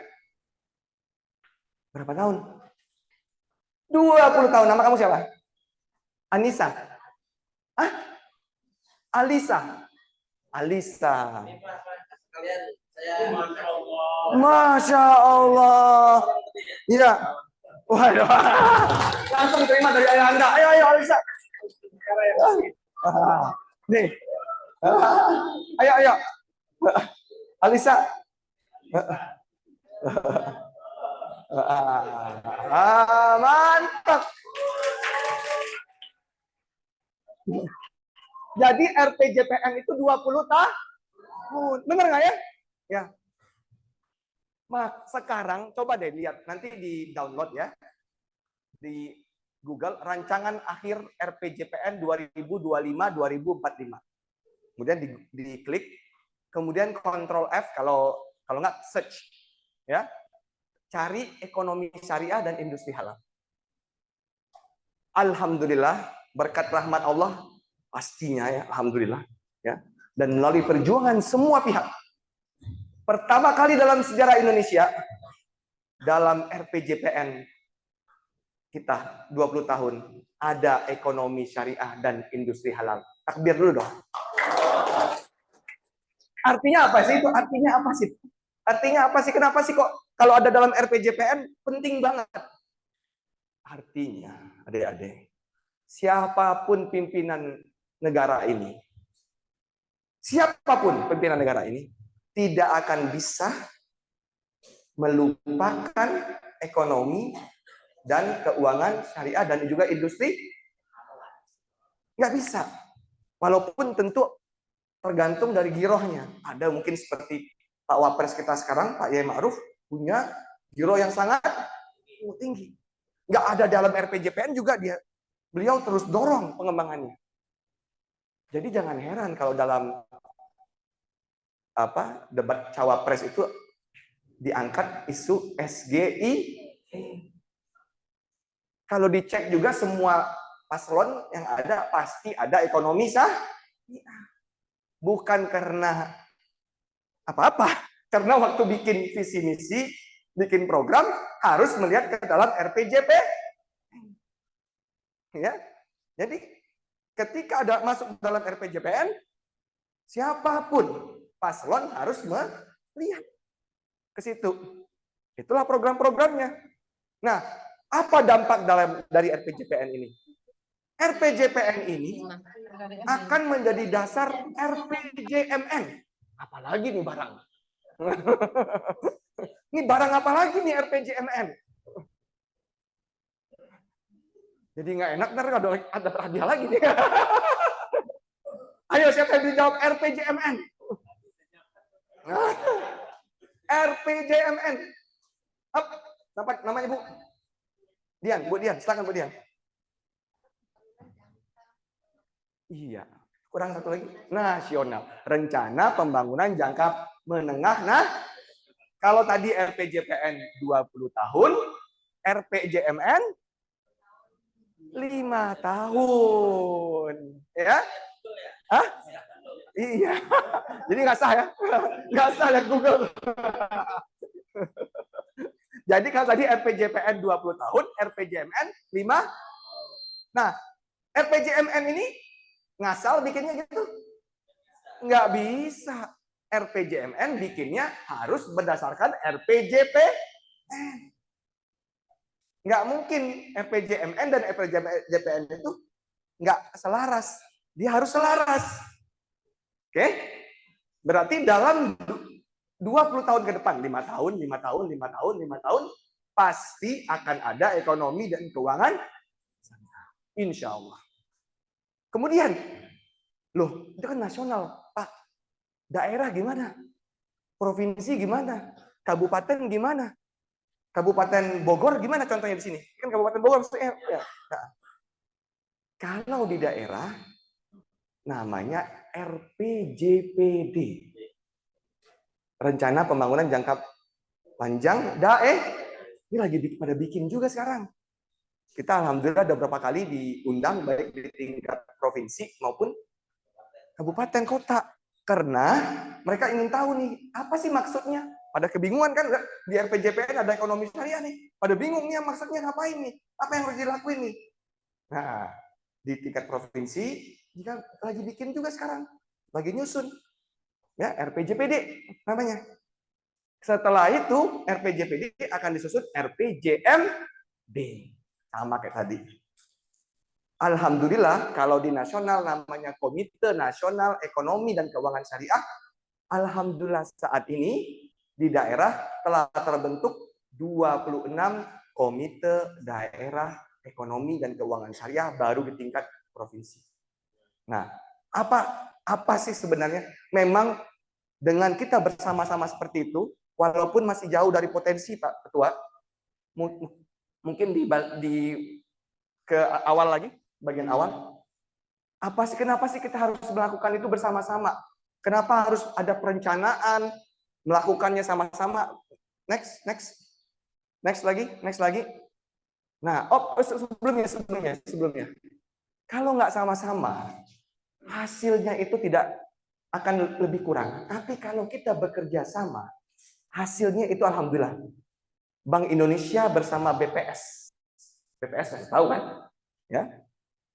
Berapa tahun? 20 tahun. Nama kamu siapa? Anissa. Hah? Alisa. Alisa. Masya Allah. Iya. Waduh. Langsung diterima dari ayah Anda. Ayo Alisa. Nih. Ayo. Alisa. Mantap. Jadi RPJPN itu 20 tahun. Benar nggak ya? Ya. Sekarang coba deh lihat, nanti di download ya. Di Google rancangan akhir RPJPN 2025-2045. Kemudian diklik, kemudian Ctrl F kalau nggak search. Ya. Cari ekonomi syariah dan industri halal. Alhamdulillah, berkat rahmat Allah, pastinya ya, alhamdulillah. Ya. Dan melalui perjuangan semua pihak. Pertama kali dalam sejarah Indonesia, dalam RPJPN kita 20 tahun, ada ekonomi syariah dan industri halal. Takbir dulu dong. Artinya apa sih itu? Artinya apa sih? Artinya apa sih? Kenapa sih kok kalau ada dalam RPJPN penting banget? Artinya, adik-adik, siapapun pimpinan negara ini, siapapun pimpinan negara ini, tidak akan bisa melupakan ekonomi dan keuangan syariah dan juga industri. Nggak bisa. Walaupun tentu tergantung dari girohnya. Ada mungkin seperti Pak Wapres kita sekarang, Pak Yai Ma'ruf, punya giro yang sangat tinggi. Nggak ada dalam RPJPN juga beliau terus dorong pengembangannya. Jadi jangan heran kalau dalam debat cawapres itu diangkat isu SGI. Kalau dicek juga semua paslon yang ada pasti ada ekonomi bukan karena apa-apa, karena waktu bikin visi misi, bikin program harus melihat ke dalam RPJP. Ya, jadi ketika ada masuk dalam RPJPN, siapapun paslon harus melihat ke situ. Itulah program-programnya. Nah, apa dampak dari RPJPN ini? RPJPN ini akan menjadi dasar RPJMN. Apalagi nih barang? Ini barang apa lagi nih RPJMN? Jadi nggak enak, ntar ada hadiah lagi nih. Ayo siapa yang dijawab RPJMN? RPJMN. Apa namanya Bu? Dian, Bu Dian, silakan Bu Dian. Iya, kurang satu lagi. Nasional. Rencana Pembangunan Jangka Menengah. Nah, kalau tadi RPJPN 20 tahun, RPJMN 5 tahun. Ya? Hah? Iya. Jadi nggak sah ya? Nggak sah ya Google. Jadi kalau tadi RPJPN 20 tahun, RPJMN 5. Nah, RPJMN ini ngasal bikinnya gitu. Nggak bisa. RPJMN bikinnya harus berdasarkan RPJPN. Nggak mungkin RPJMN dan RPJPN itu nggak selaras. Dia harus selaras. Oke? Berarti dalam 20 tahun ke depan, 5 tahun, 5 tahun, 5 tahun, 5 tahun, pasti akan ada ekonomi dan keuangan. Insya Allah. Kemudian, loh, itu kan nasional, Pak. Daerah gimana? Provinsi gimana? Kabupaten gimana? Kabupaten Bogor gimana contohnya di sini? Kan Kabupaten Bogor maksudnya. Ya. Nah, kalau di daerah, namanya RPJPD. Rencana Pembangunan Jangka Panjang ini lagi pada bikin juga sekarang. Kita alhamdulillah ada beberapa kali diundang baik di tingkat provinsi maupun kabupaten kota. Karena mereka ingin tahu nih, apa sih maksudnya? Pada kebingungan kan di RPJPN ada ekonomi syariah nih. Pada bingung nih maksudnya ngapain nih? Apa yang harus dilakuin nih? Nah, di tingkat provinsi jika lagi bikin juga sekarang, lagi nyusun. Ya, RPJPD namanya. Setelah itu RPJPD akan disusun RPJMD. Sama kayak tadi. Alhamdulillah kalau di nasional namanya Komite Nasional Ekonomi dan Keuangan Syariah. Alhamdulillah saat ini di daerah telah terbentuk 26 Komite Daerah Ekonomi dan Keuangan Syariah baru di tingkat provinsi. Nah, apa sih sebenarnya? Memang dengan kita bersama-sama seperti itu, walaupun masih jauh dari potensi Pak Ketua, mungkin ke awal lagi, bagian awal. Kenapa sih kita harus melakukan itu bersama-sama? Kenapa harus ada perencanaan, melakukannya sama-sama? Next lagi. Nah, sebelumnya. Kalau nggak sama-sama, hasilnya itu tidak akan lebih kurang. Tapi kalau kita bekerja sama, hasilnya itu alhamdulillah. Bank Indonesia bersama BPS tahu kan? Ya,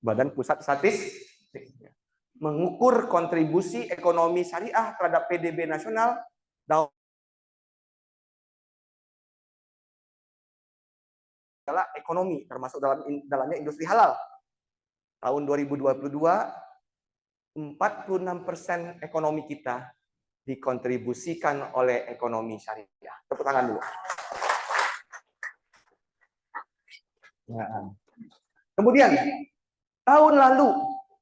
Badan Pusat Statistik mengukur kontribusi ekonomi syariah terhadap PDB nasional adalah ekonomi, termasuk dalamnya industri halal. Tahun 2022, 46% ekonomi kita dikontribusikan oleh ekonomi syariah. Tepuk tangan dulu. Nah. Kemudian, tahun lalu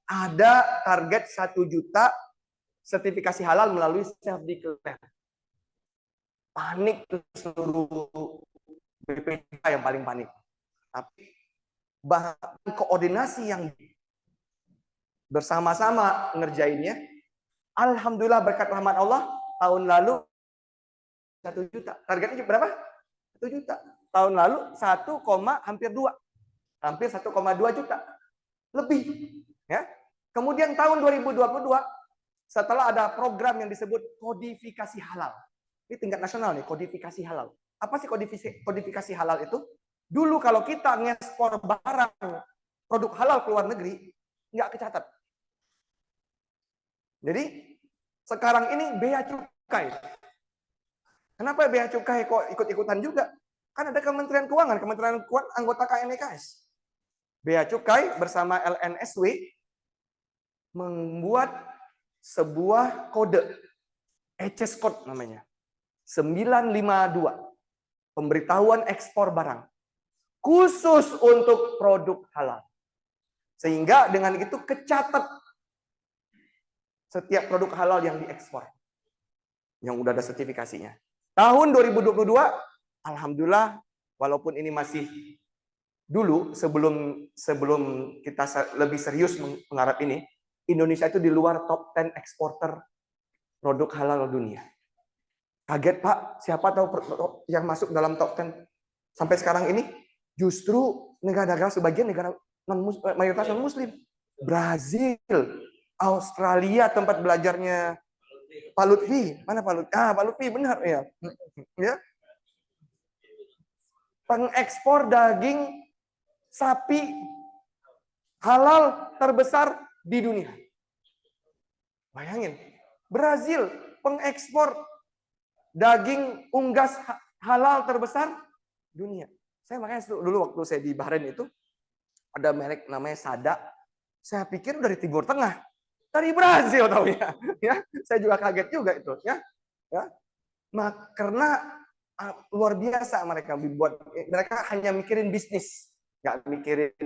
ada target 1 juta sertifikasi halal melalui self-declare. Panik seluruh BPK yang paling panik. Tapi bahkan koordinasi yang bersama-sama ngerjainnya, alhamdulillah berkat rahmat Allah, tahun lalu 1 juta. Targetnya berapa? 1 juta. Tahun lalu hampir 1,2 juta. Lebih. Ya. Kemudian tahun 2022, setelah ada program yang disebut kodifikasi halal. Ini tingkat nasional nih, kodifikasi halal. Apa sih kodifikasi halal itu? Dulu kalau kita ngekspor barang, produk halal ke luar negeri, nggak kecatat. Jadi, sekarang ini bea cukai. Kenapa bea cukai kok ikut-ikutan juga? Kan ada Kementerian Keuangan anggota KNEKS. Bea Cukai bersama LNSW membuat sebuah kode, ECS code namanya, 952, pemberitahuan ekspor barang, khusus untuk produk halal. Sehingga dengan itu kecatat setiap produk halal yang diekspor, yang udah ada sertifikasinya. Tahun 2022, alhamdulillah, walaupun ini masih dulu sebelum kita lebih serius menggarap ini, Indonesia itu di luar top 10 eksporter produk halal dunia. Kaget Pak, siapa tahu yang masuk dalam top 10 sampai sekarang ini justru negara-negara sebagian negara mayoritas non muslim. Brazil, Australia tempat belajarnya Pak Lutfi. Mana Pak Lutfi? Pak Lutfi benar ya. Ya. Pengekspor daging sapi halal terbesar di dunia. Bayangin, Brazil pengekspor daging unggas halal terbesar dunia. Saya makanya dulu waktu saya di Bahrain itu ada merek namanya Sada. Saya pikir dari Timur Tengah, dari Brazil tahu ya. Saya juga kaget juga itu ya. Karena luar biasa mereka hanya mikirin bisnis, nggak mikirin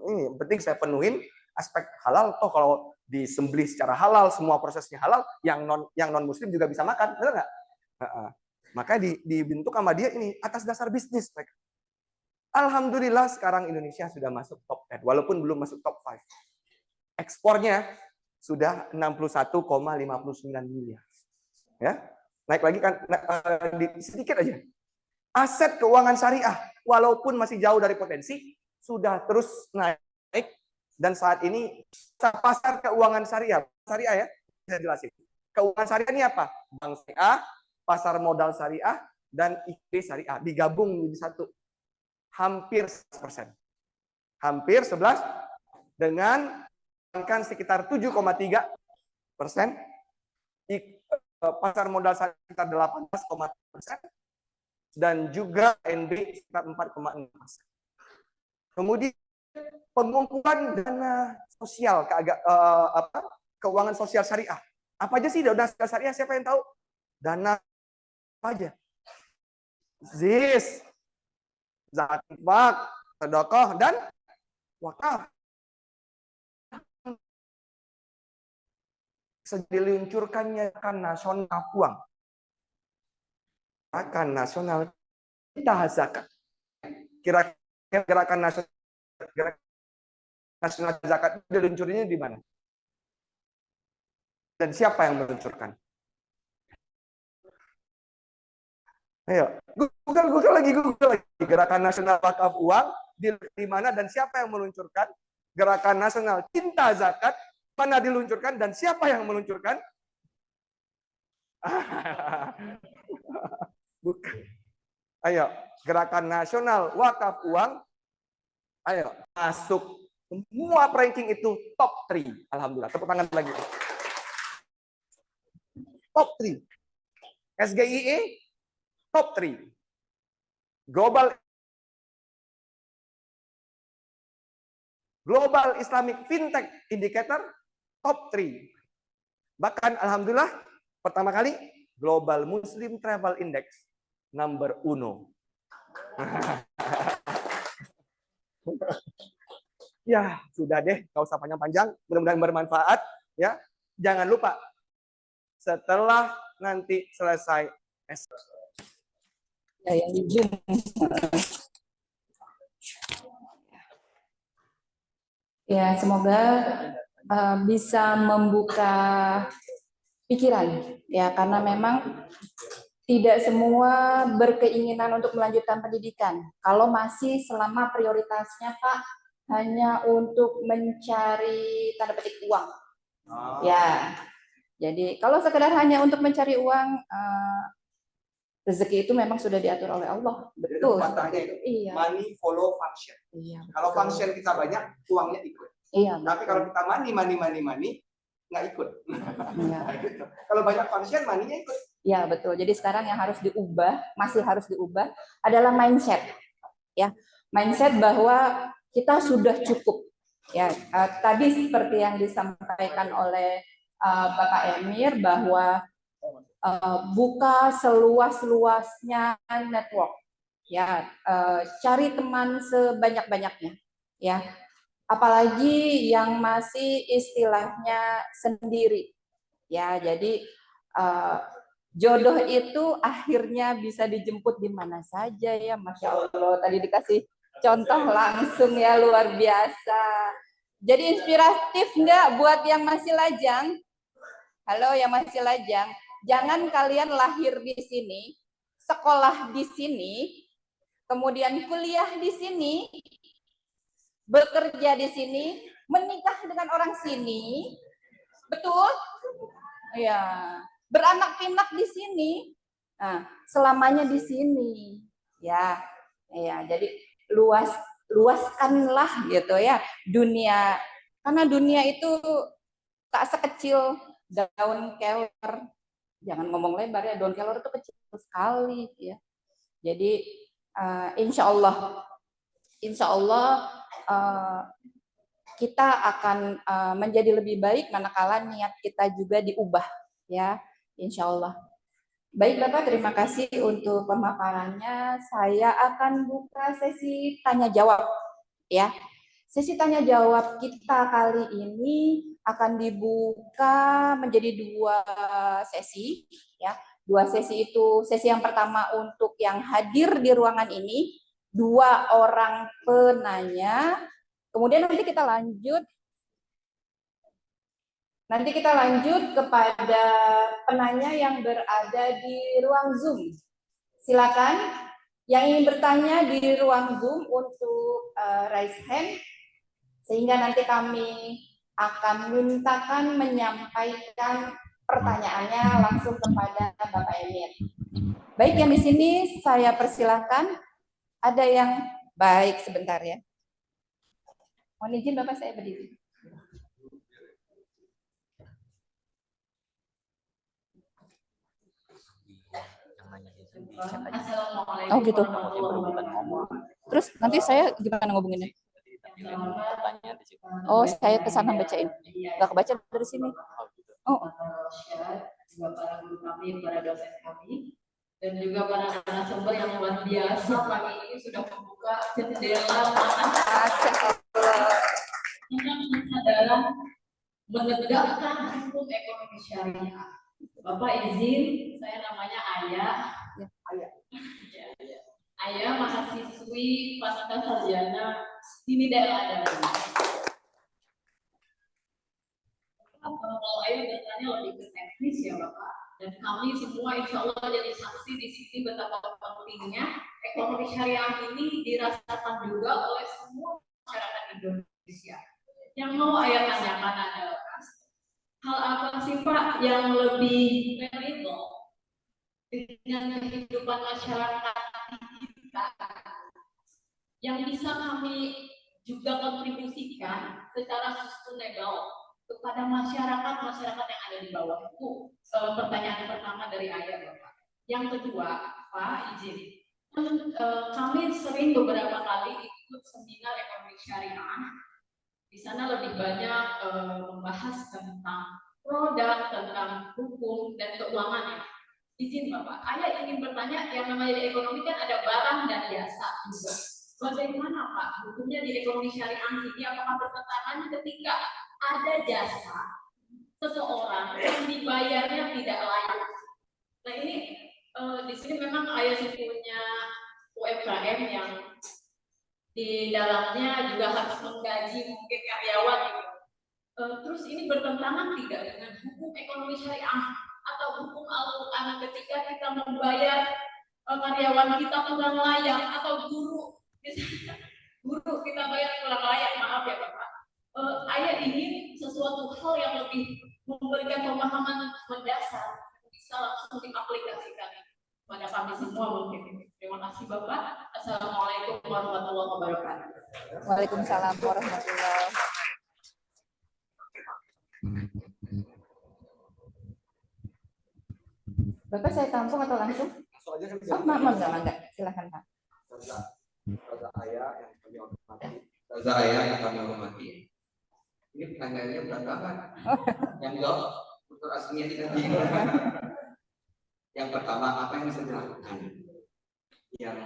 ini. Penting saya penuhin aspek halal. Toh kalau disembelih secara halal, semua prosesnya halal, yang non muslim juga bisa makan, benar nggak? Makanya dibentuk sama dia ini atas dasar bisnis mereka. Alhamdulillah sekarang Indonesia sudah masuk top 10, walaupun belum masuk top 5. Ekspornya sudah 61,59 miliar. Ya, naik lagi kan sedikit aja. Aset keuangan syariah, walaupun masih jauh dari potensi, sudah terus naik. Dan saat ini pasar keuangan syariah ya, saya jelasin. Keuangan syariah ini apa? Bank syariah, pasar modal syariah, dan IKB syariah digabung menjadi satu. Hampir 11%. Hampir 11 dengan kan sekitar 7,3%, pasar modal sekitar 18,4%, dan juga NB sekitar 4,6%. Kemudian pengumpulan dana sosial keuangan sosial syariah. Apa aja sih dana sosial syariah? Siapa yang tahu? Dana apa aja? ZIS, zakat, sedekah, dan wakaf. Diluncurkannya Gerakan Nasional Uang. Gerakan Nasional Cinta Zakat. Kira-kira Gerakan Nasional Zakat diluncurnya di mana? Dan siapa yang meluncurkan? Ayo, Google lagi. Gerakan Nasional Wakaf Uang di mana dan siapa yang meluncurkan? Gerakan Nasional Cinta Zakat mana diluncurkan dan siapa yang meluncurkan? Bukan. Ayo, Gerakan Nasional Wakaf Uang. Ayo, masuk semua ranking itu top 3. Alhamdulillah, tepuk tangan lagi. Top 3. SGIE top 3. Global Islamic Fintech Indicator top 3. Bahkan alhamdulillah pertama kali Global Muslim Travel Index number 1. Ya, sudah deh, enggak usah panjang-panjang, mudah-mudahan bermanfaat ya. Jangan lupa setelah nanti selesai yang di Zoom. Ya, semoga bisa membuka pikiran ya, karena memang tidak semua berkeinginan untuk melanjutkan pendidikan. Kalau masih selama prioritasnya Pak hanya untuk mencari tanda petik uang. Ya. Jadi kalau sekedar hanya untuk mencari uang, rezeki itu memang sudah diatur oleh Allah. Betul. Iya. Money follow function. Iya, kalau function kita banyak, uangnya ikut. Iya. Tapi kalau kita money, nggak ikut. Iya. Kalau banyak function, money-nya ikut. Iya, betul. Jadi sekarang yang harus diubah, masih harus diubah adalah mindset. Ya, mindset bahwa kita sudah cukup. Ya, tadi seperti yang disampaikan oleh Bapak Emir bahwa buka seluas-luasnya network, ya, cari teman sebanyak-banyaknya, ya, apalagi yang masih istilahnya sendiri, ya, jadi jodoh itu akhirnya bisa dijemput di mana saja, ya, Masya Allah. Tadi dikasih contoh langsung, ya, luar biasa. Jadi inspiratif nggak buat yang masih lajang? Halo, yang masih lajang, jangan kalian lahir di sini, sekolah di sini, kemudian kuliah di sini, bekerja di sini, menikah dengan orang sini, betul? Ya, beranak pinak di sini, nah, selamanya di sini, ya, ya. Jadi luaskanlah gitu ya dunia, karena dunia itu tak sekecil daun kelor. Jangan ngomong lebar ya, daun kelor itu kecil sekali ya. Jadi insya Allah kita akan menjadi lebih baik manakala niat kita juga diubah, ya, insya Allah. Baik Bapak, terima kasih untuk pemaparannya. Saya akan buka sesi tanya jawab, ya. Sesi tanya jawab kita kali ini akan dibuka menjadi 2 sesi, ya. 2 sesi itu, sesi yang pertama untuk yang hadir di ruangan ini, 2 orang penanya. Kemudian nanti kita lanjut kepada penanya yang berada di ruang Zoom. Silakan yang ingin bertanya di ruang Zoom untuk raise hand, sehingga nanti kami akan mintakan menyampaikan pertanyaannya langsung kepada Bapak Emir. Baik, yang di sini saya persilahkan. Ada yang baik, sebentar ya. Mohon izin Bapak, saya berdiri. Oh gitu. Terus nanti saya gimana ngobonginnya? Oh, saya kesana bacain. Nggak kebaca dari sini. Oh. Juga para guru kami, para dosen kami, dan juga para narasumber yang luar biasa pagi ini sudah membuka jendela kesadaran menegakkan hukum ekonomi syariah. Bapak izin, saya namanya Ayah. Ayah mahasiswi pasca sarjana di daerah Adabi. Kalau Ayah bertanya lebih ke teknis ya Bapak, dan kami semua insya Allah jadi saksi di sini betapa pentingnya ekonomi syariah ini dirasakan juga oleh semua masyarakat Indonesia. Yang mau Ayah tanyakan adalah hal apa sih Pak yang lebih meritel dengan kehidupan masyarakat kita yang bisa kami juga kontribusikan secara sustainable kepada masyarakat yang ada di bawah. Itu pertanyaan pertama dari Ayah Bapak. Yang kedua, Pak izin, kami sering beberapa kali ikut seminar ekonomi syariah. Di sana lebih banyak membahas tentang produk, tentang hukum dan keuangan ya. Izin Bapak, Ayah ingin bertanya, yang namanya di ekonomi kan ada barang dan jasa juga. Bagaimana Pak hukumnya di ekonomi syariah ini? Apakah bertentangan ketika ada jasa seseorang yang dibayarnya tidak layak? Nah ini di sini memang Ayah punya UMKM yang di dalamnya juga harus menggaji mungkin karyawan gitu. Terus ini bertentangan tidak dengan hukum ekonomi syariah atau hukum Al-Quran ketika kita membayar karyawan kita kurang layak atau guru kita bayar kurang layak, maaf ya Bapak. Ayah ingin sesuatu hal yang lebih memberikan pemahaman mendasar bisa langsung diaplikasikan pada kami semua mungkin. Terima kasih Bapak. Assalamualaikum warahmatullahi wabarakatuh. Waalaikumsalam warahmatullahi wabarakatuh. Bapak saya tampung atau langsung? Langsung aja kan. Oh, enggak. Silakan Pak. Saudara Ayah yang kami hormati, Saya yang kami hormati. Ini pertanyaannya berat banget. Yang jawab Dr. Asmiati tadi. Yang pertama, apa yang bisa dilakukan? Yang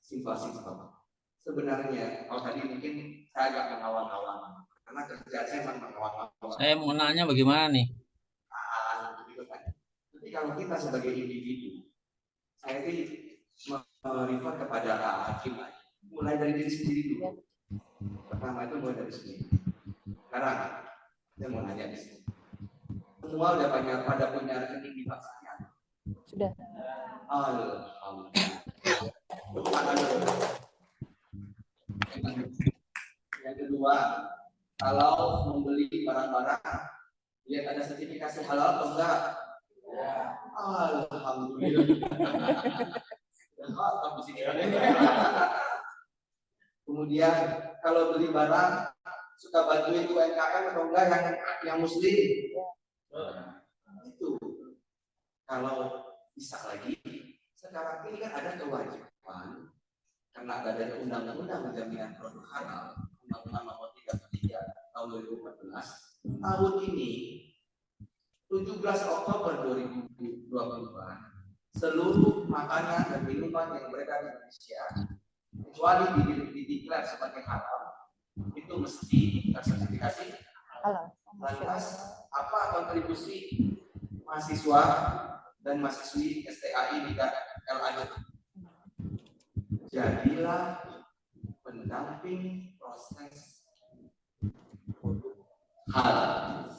simpel-simpel. Sebenarnya, kalau tadi mungkin saya agak mengawang-awang. Karena kerjaan saya memang mengawang-awang. Saya mau nanya bagaimana nih? Tapi kalau kita sebagai individu, saya ini merefer kepada hakim, mulai dari diri sendiri dulu. Pertama itu mulai dari sendiri. Sekarang saya mau nanya di sini. Semua udah pada punya rekening di bank saya. Sudah. Alhamdulillah. Yang kedua, kalau membeli barang-barang, lihat ada sertifikasi halal atau enggak? Ya. Alhamdulillah. Kemudian kalau beli barang suka bantuin UMKM atau enggak yang muslim? Itu. Kalau bisa lagi, sekarang ini kan ada kewajiban karena ada undang-undang jaminan produk halal, Undang-Undang Nomor 33 tahun 2014. Tahun ini 17 Oktober 2022, seluruh makanan dan minuman yang beredar di Indonesia kecuali dideklar sebagai halal itu mesti tersertifikasi halal. Lantas apa kontribusi mahasiswa dan mahasiswi STAI di LAD? Jadilah pendamping proses halal.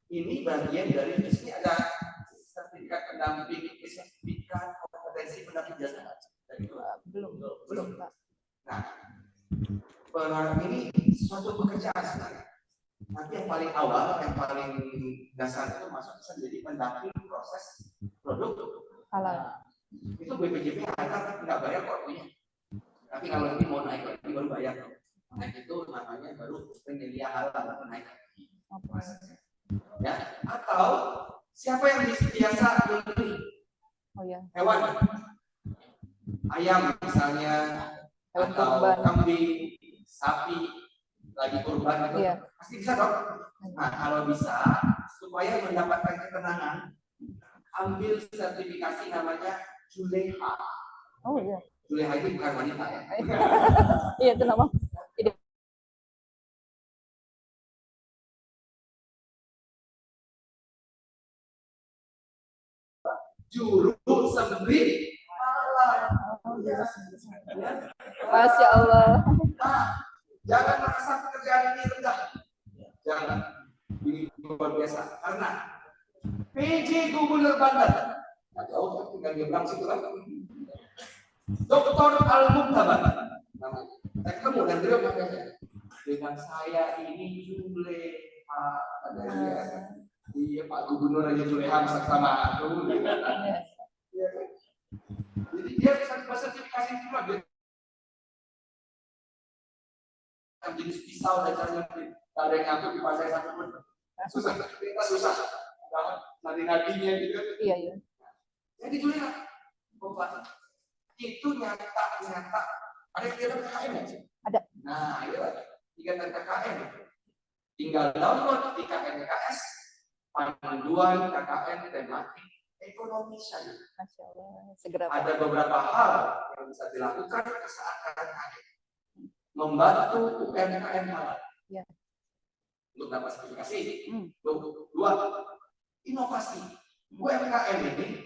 Ini bagian dari ini ada sertifikat pendamping, sertifikat kompetensi pendamping jasa. Belum Pak. Nah, ini suatu pekerjaan sebenarnya. Nanti yang paling awal, yang paling dasar itu masuk bisa jadi pendamping proses produk halal. Itu BPJP akan nggak bayar kok punya. Tapi kalau nanti mau naik lagi baru bayar. Naik itu namanya baru penyelia halal atau naik lagi. Ya, atau siapa yang biasa membeli hewan, ayam misalnya, atau kambing, sapi lagi kurban itu pasti bisa dong. Nah, kalau bisa supaya mendapatkan ketenangan, ambil sertifikasi namanya Juleha. Oh iya. Juleha itu bukan wanita ya. Iya, itu nama. Juru sembelih halal. Masya Allah. Nah, jangan merasa pekerjaan ini rendah. Jangan. Ini luar biasa. Karena PJ Gubernur Banten, nggak jauh, tinggal nyebrang situ kan. Dr. Al-Muktabar, saya ketemu dan beliau mengatakan, dengan saya ini Juleha, iya Pak Gubernur aja Juleha bisa sama aku. Jadi dia bisa sertifikasi juga dia. Jenis pisau dan caranya ada yang ngatur di pasar satu pun susah, kita susah. Nadi-nadinya gitu. Iya iya. Jadi Juleha, itu nyata ada kegiatan KKN aja. Ada. Nah, itu kegiatan KKN. Tinggal download di KNKS panduan KKN tematik ekonomi syariah. Masya Allah. Segera. Ada beberapa hal yang bisa dilakukan saat KKN. Membantu UMKM halal. Ya. Untuk dapat sertifikasi. Dua, inovasi. UMKM ini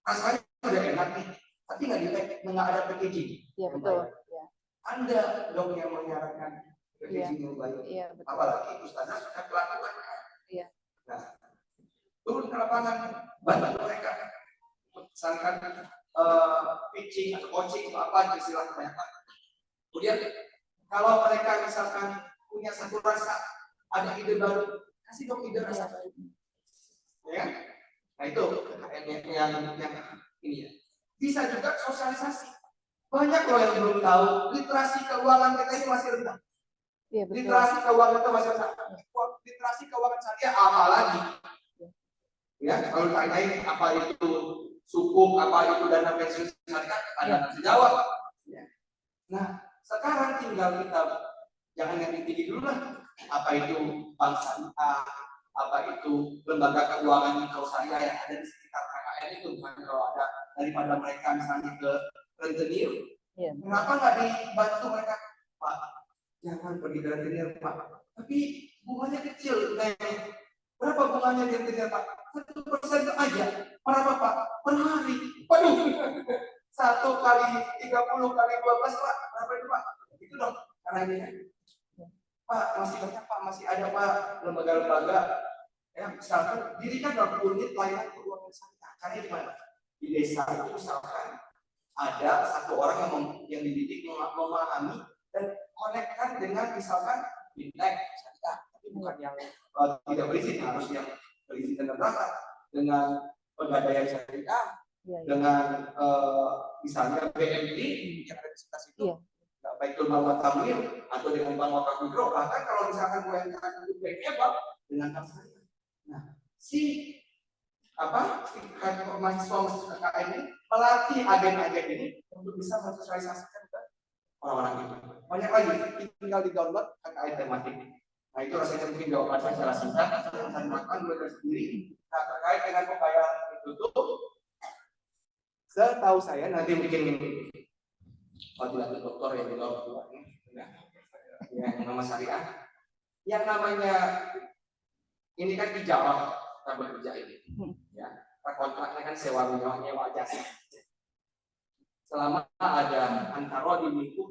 rasanya udah enak nih, tapi nggak ada packaging. Iya betul. Ya. Anda dong yang menyarankan packaging yang baik. Iya betul. Apalagi ustazah sudah melakukan. Iya. Nah, turun ke lapangan, bantu mereka. Misalkan pitching atau coaching atau apa istilah kebanyakan. Kemudian kalau mereka misalkan punya satu rasa, ada ide baru, kasih dong ide rasa baru. Ya. Nah itu yang ini ya. Bisa juga sosialisasi. Banyak loh yang belum tahu literasi keuangan kita ini masih rendah. Iya, betul. Literasi keuangan kita masih rendah. Literasi keuangan syariah apalagi? Ya, kalau ditanyain apa itu sukuk, apa itu dana pensiun syariah, ada nggak jawab. Ya. Nah, sekarang tinggal kita Jangan yang tinggi dulu lah. Apa itu bank syariah, apa itu lembaga keuangan mikro syariah yang ada di sekitar KKN itu, kalau ada daripada mereka misalnya ke rentenir, kenapa nggak dibantu mereka, Pak? Jangan pergi ke rentenir, Pak. Tapi bunganya kecil, berapa bunganya di rentenir, Pak? 1% aja. Berapa, Pak? Per hari. Waduh, 1 kali 30 kali 12, Pak. Berapa itu, Pak? Itu dong, karena ini kan. Pak, masih banyak, Pak, masih ada, Pak, lembaga-lembaga ya, misalkan dirikan dalam unit layanan keuangan syariah. Caranya gimana? Di desa itu misalkan ada satu orang yang dididik memahami dan konekkan dengan misalkan fintech syariah, tapi bukan yang tidak berizin, harus yang berizin dan berangkat dengan pegadaian syariah, dengan misalnya BMI yang ada di sekitar situ. Baik itu Mal Tamir atau dengan Bank Wakaf Mikro, bahkan kalau misalkan UMKM itu BNI dengan bank syariah. Nah, si mahasiswa KKN ini melatih agen-agen ini untuk bisa mensosialisasikan ke orang-orang itu. Banyak lagi, tinggal di download KKN tematik. Nah, itu rasanya mungkin jawaban saya secara singkat. Yang saya lakukan belajar sendiri. Nah, terkait dengan pembayaran itu tuh, setahu saya nanti mungkin fadilah doktor yang juga yang nama syariah, yang namanya ini kan ijabah kita bekerja ini, ya kontraknya kan sewa nyewa jasa. Selama ada antara di lingkup,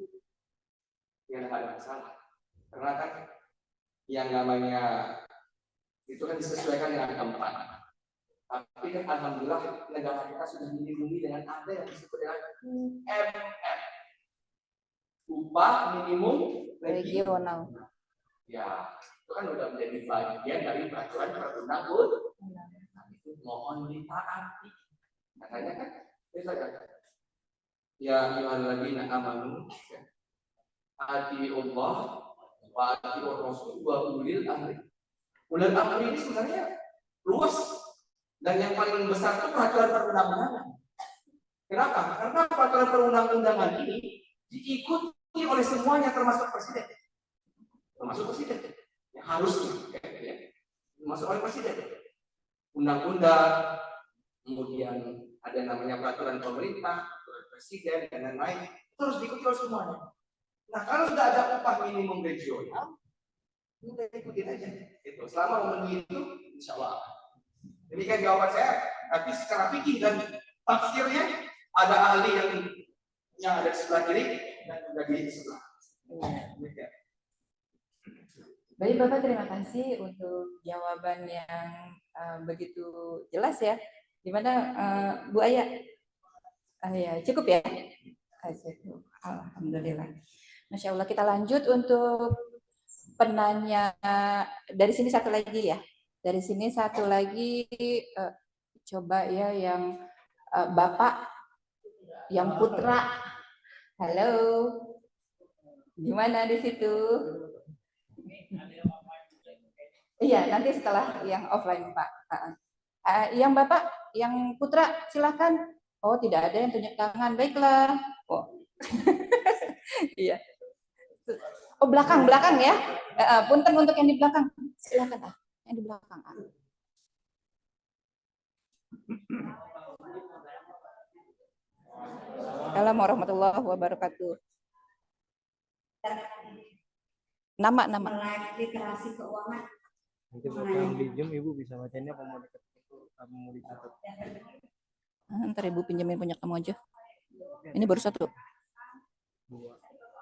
ya nggak ada masalah, karena kan yang namanya itu kan disesuaikan dengan tempat. Tapi kan alhamdulillah negara kita sudah dilindungi dengan ada yang disebut dengan UMR, upah minimum regional. Ya, itu kan udah menjadi bagian dari peraturan perundang-undangan. Nah, itu mohon ditaati. Makanya kan, itu saja. Ya ayyuhalladzina amanu, ati Allah wa ati Rasul wa ulil amri. Ulil amri ini sebenarnya luas. Dan yang paling besar itu peraturan perundang-undangan. Kenapa? Karena peraturan perundang-undangan ini diikuti oleh semuanya, termasuk presiden. Termasuk presiden. Ya, harusnya. Ya, termasuk oleh presiden. Undang-undang, kemudian ada namanya peraturan pemerintah, peraturan presiden, dan lain-lain. Itu harus diikuti oleh semuanya. Nah, kalau sudah ada upah minimum regional, udah ikutin aja. Itu. Selama memenuhi itu, insya Allah. Demikian jawaban saya. Tapi secara fikih dan tafsirnya ada ahli yang ada di sebelah kiri dan juga di sebelah. Baik Bapak, terima kasih untuk jawaban yang begitu jelas ya. Gimana Bu Aya? Ya, cukup ya? Alhamdulillah. Masya Allah, kita lanjut untuk penanya. Dari sini satu lagi ya. Dari sini satu lagi, coba ya yang Bapak, yang Putra. Halo, gimana di situ? Iya, nanti setelah yang offline Pak. Yang Bapak, yang Putra, silakan. Oh, tidak ada yang tunjuk tangan. Baiklah. Oh, iya. Oh, belakang ya. Punten untuk yang di belakang. Silakan yang di belakang. Assalamualaikum warahmatullahi wabarakatuh. Nama. Literasi keuangan. Nanti Bapak pinjam, Ibu bisa bacanya apa mau dicatat? Ntar Ibu pinjamin punya kamu aja. Ini baru satu.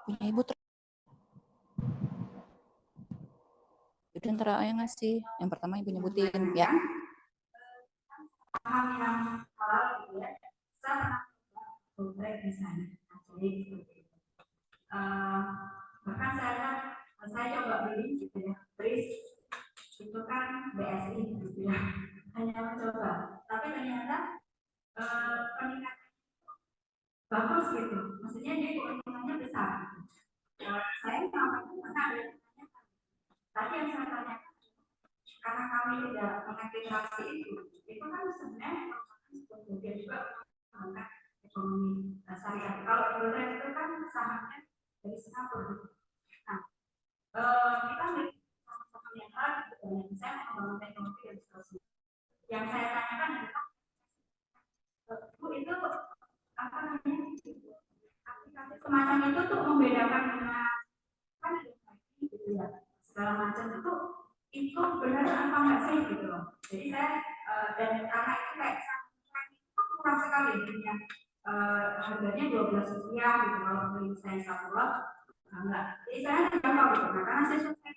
Punya Ibu. Jadi antara ayah ngasih. Yang pertama Ibu nyebutin ya. Paham yang halal gitu ya. Saya di sana. Jadi bahkan saya coba beli gitu ya. Bris itu kan BSI gitu ya. Hanya mencoba. Tapi ternyata peningkatan bagus gitu. Maksudnya dia keuntungannya besar. Saya tahu karena ada tadi yang saya tanyakan, karena kami tidak mengintegrasi itu kan sebenarnya kemudian juga mengangkat ekonomi syariah. Kalau Indonesia itu kan sahamnya dari Singapura. Nah, kita sama-sama lihat gitu, saya membangun teknologi dan seterusnya. Yang saya tanyakan adalah Bu, itu apa namanya aplikasi semacam itu tuh membedakan dengan kan gitu ya segala macam itu benar apa enggak sih gitu loh. Jadi saya dan karena itu kayak itu murah sekali punya harganya 12 rupiah gitu kalau beli saya 1 lot enggak. Jadi saya jawab gitu. Nah, karena saya suka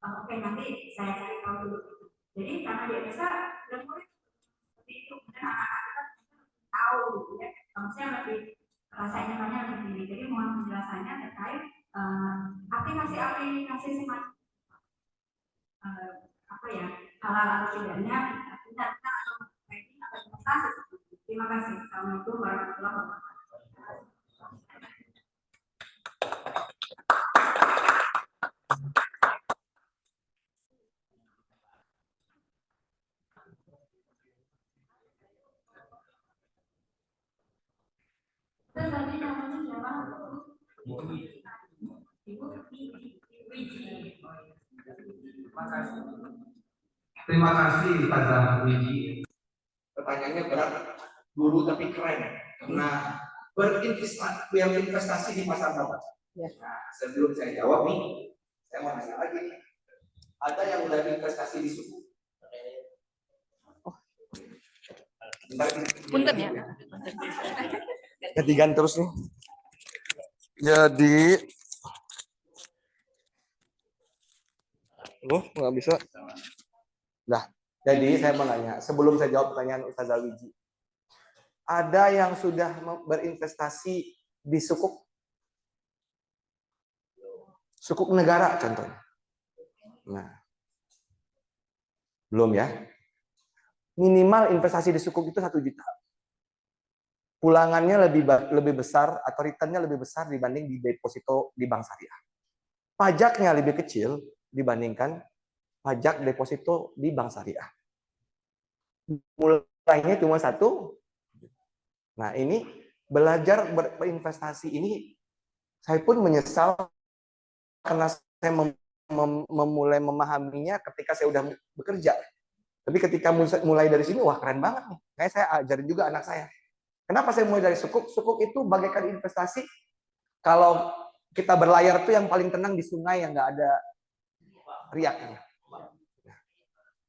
oke nanti saya cari tahu dulu. Jadi karena dia bisa murid seperti itu dan anak-anak kita tahu gitu ya. Maksudnya lebih rasanya banyak lebih tinggi. Jadi mohon penjelasannya terkait aplikasi semacam apa ya halal atau tidaknya kita atau trading atau investasi. Terima kasih. Assalamualaikum warahmatullahi wabarakatuh. Tadi namanya siapa? Terima kasih Pak Zahwiji. Pertanyaannya berat, guru tapi keren karena berinvestasi di pasar Bapak. Nah, sebelum saya jawab nih, saya mau nanya lagi nih. Ada yang udah investasi di suku? Punten ya. Ketigaan terus nih. Jadi, nggak bisa. Nah, jadi saya mau nanya, sebelum saya jawab pertanyaan Ustaz Zawiji, ada yang sudah berinvestasi di sukuk negara contohnya? Nah, belum ya. Minimal investasi di sukuk itu 1 juta. Pulangannya lebih besar atau returnnya lebih besar dibanding di deposito di bank syariah. Pajaknya lebih kecil dibandingkan pajak deposito di bank syariah. Mulainya cuma 1. Nah, ini belajar berinvestasi ini saya pun menyesal karena saya memulai memahaminya ketika saya udah bekerja. Tapi ketika mulai dari sini, wah keren banget nih. Kayak saya ajarin juga anak saya. Kenapa saya mulai dari sukuk? Sukuk itu bagaikan investasi. Kalau kita berlayar tuh yang paling tenang di sungai yang nggak ada riaknya.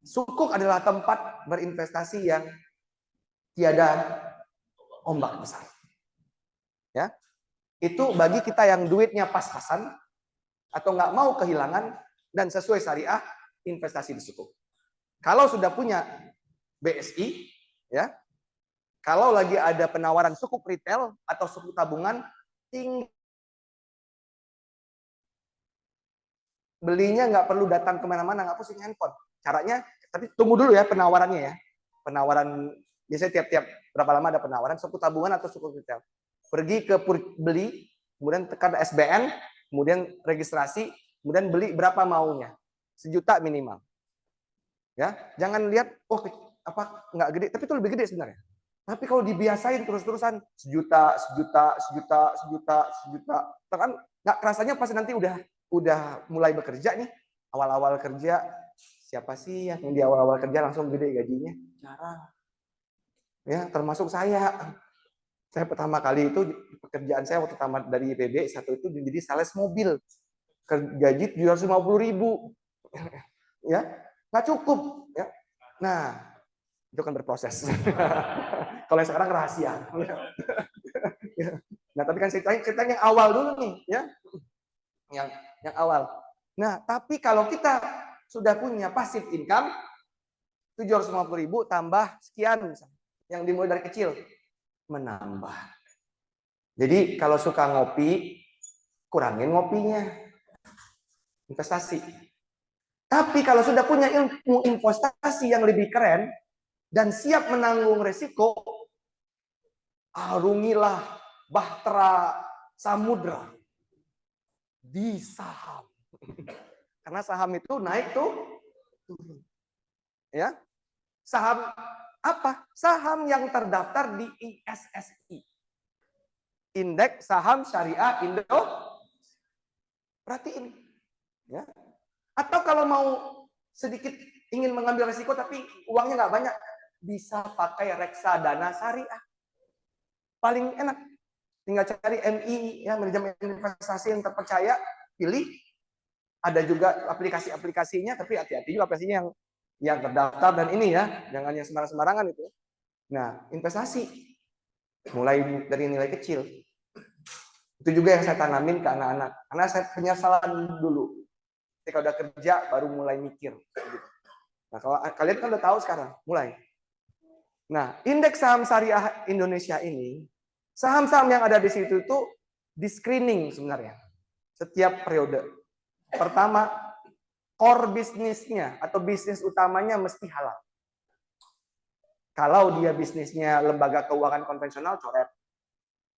Sukuk adalah tempat berinvestasi yang tiada ombak besar. Ya, itu bagi kita yang duitnya pas-pasan atau nggak mau kehilangan dan sesuai syariah, investasi di sukuk. Kalau sudah punya BSI, ya, kalau lagi ada penawaran sukuk retail atau sukuk tabungan, tinggal belinya nggak perlu datang kemana-mana, nggak pusing handphone. Caranya, tapi tunggu dulu ya penawarannya ya. Penawaran biasanya tiap-tiap berapa lama ada penawaran sukuk tabungan atau sukuk retail. Pergi ke beli, kemudian tekan SBN, kemudian registrasi, kemudian beli berapa maunya. 1 juta minimal. Ya, jangan lihat apa nggak gede, tapi itu lebih gede sebenarnya. Tapi kalau dibiasain terus-terusan 1 juta, 1 juta, 1 juta, 1 juta, 1 juta, kan nggak kerasanya pas nanti udah mulai bekerja nih, awal-awal kerja, siapa sih yang di awal-awal kerja langsung gede gajinya? Jarang. Ya, termasuk saya. Saya pertama kali itu pekerjaan saya waktu tamat dari IPB satu itu menjadi sales mobil. Gaji 750.000. Ya, nggak cukup. Ya. Nah, itu kan berproses. Kalau yang sekarang rahasia. Nah, tapi kan ceritanya yang awal dulu nih, ya. Yang awal. Nah, tapi kalau kita sudah punya passive income 750.000 tambah sekian misalnya, yang dimulai dari kecil menambah. Jadi kalau suka ngopi, kurangin ngopinya. Investasi. Tapi kalau sudah punya ilmu investasi yang lebih keren dan siap menanggung resiko, arungilah bahtera samudra di saham. Karena saham itu naik tuh turun. Ya. Saham apa? Saham yang terdaftar di ISSI. Indeks Saham Syariah Indo. Perhatiin. Ya. Atau kalau mau sedikit ingin mengambil resiko tapi uangnya nggak banyak, bisa pakai reksadana syariah. Paling enak. Tinggal cari MI, ya, manajemen investasi yang terpercaya, pilih. Ada juga aplikasi-aplikasinya, tapi hati-hati juga aplikasinya yang terdaftar dan ini ya, jangan yang sembarangan itu. Nah, investasi mulai dari nilai kecil. Itu juga yang saya tanamin ke anak-anak. Karena saya penyesalan dulu. Ketika udah kerja baru mulai mikir. Nah, kalau kalian kan udah tahu sekarang, mulai. Nah, indeks saham syariah Indonesia ini, saham-saham yang ada di situ itu di screening sebenarnya. Setiap periode. Pertama, core bisnisnya atau bisnis utamanya mesti halal. Kalau dia bisnisnya lembaga keuangan konvensional, coret.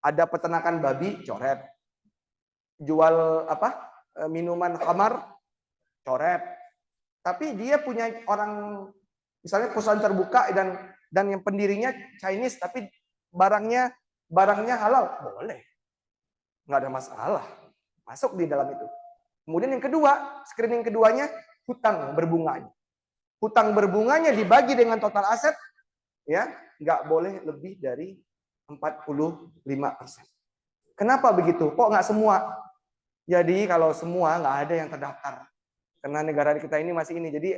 Ada peternakan babi, coret. Jual minuman khamar, coret. Tapi dia punya orang, misalnya perusahaan terbuka dan yang pendirinya Chinese, tapi barangnya halal, boleh. Nggak ada masalah. Masuk di dalam itu. Kemudian yang kedua, screening keduanya, hutang berbunganya. Hutang berbunganya dibagi dengan total aset, ya, nggak boleh lebih dari 45%. Kenapa begitu? Kok nggak semua? Jadi kalau semua nggak ada yang terdaftar. Karena negara kita ini masih ini. Jadi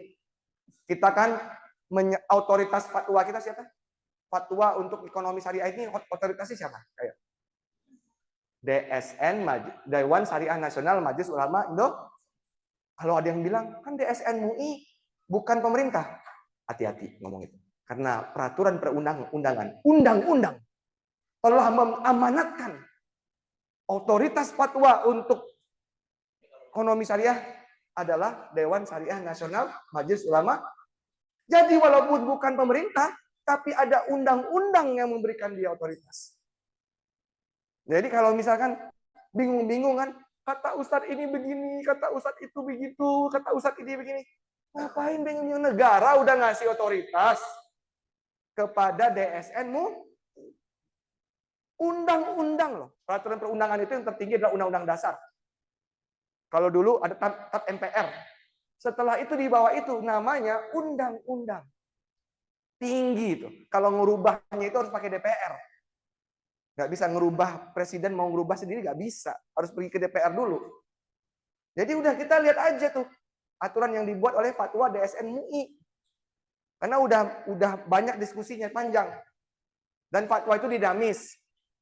kita kan otoritas fatwa kita siapa? Fatwa untuk ekonomi syariah ini otoritasnya siapa? Kayak DSN, Dewan Syariah Nasional Majelis Ulama Indo. Kalau ada yang bilang, kan DSN MUI bukan pemerintah. Hati-hati ngomong itu. Karena peraturan perundang-undangan, undang-undang telah mengamanatkan otoritas fatwa untuk ekonomi syariah adalah Dewan Syariah Nasional Majelis Ulama. Jadi walaupun bukan pemerintah, tapi ada undang-undang yang memberikan dia otoritas. Jadi kalau misalkan bingung-bingung kan, kata Ustadz ini begini, kata Ustadz itu begitu, kata Ustadz ini begini. Ngapain bingung? Negara udah ngasih otoritas kepada DSN-mu. Undang-undang loh. Peraturan perundangan itu yang tertinggi adalah Undang-Undang Dasar. Kalau dulu ada TAP MPR. Setelah itu di bawah itu namanya undang-undang. Tinggi itu. Kalau ngerubahnya itu harus pakai DPR. Nggak bisa ngerubah, presiden mau ngerubah sendiri nggak bisa. Harus pergi ke DPR dulu. Jadi udah kita lihat aja tuh aturan yang dibuat oleh fatwa DSN MUI. Karena udah banyak diskusinya panjang. Dan fatwa itu dinamis.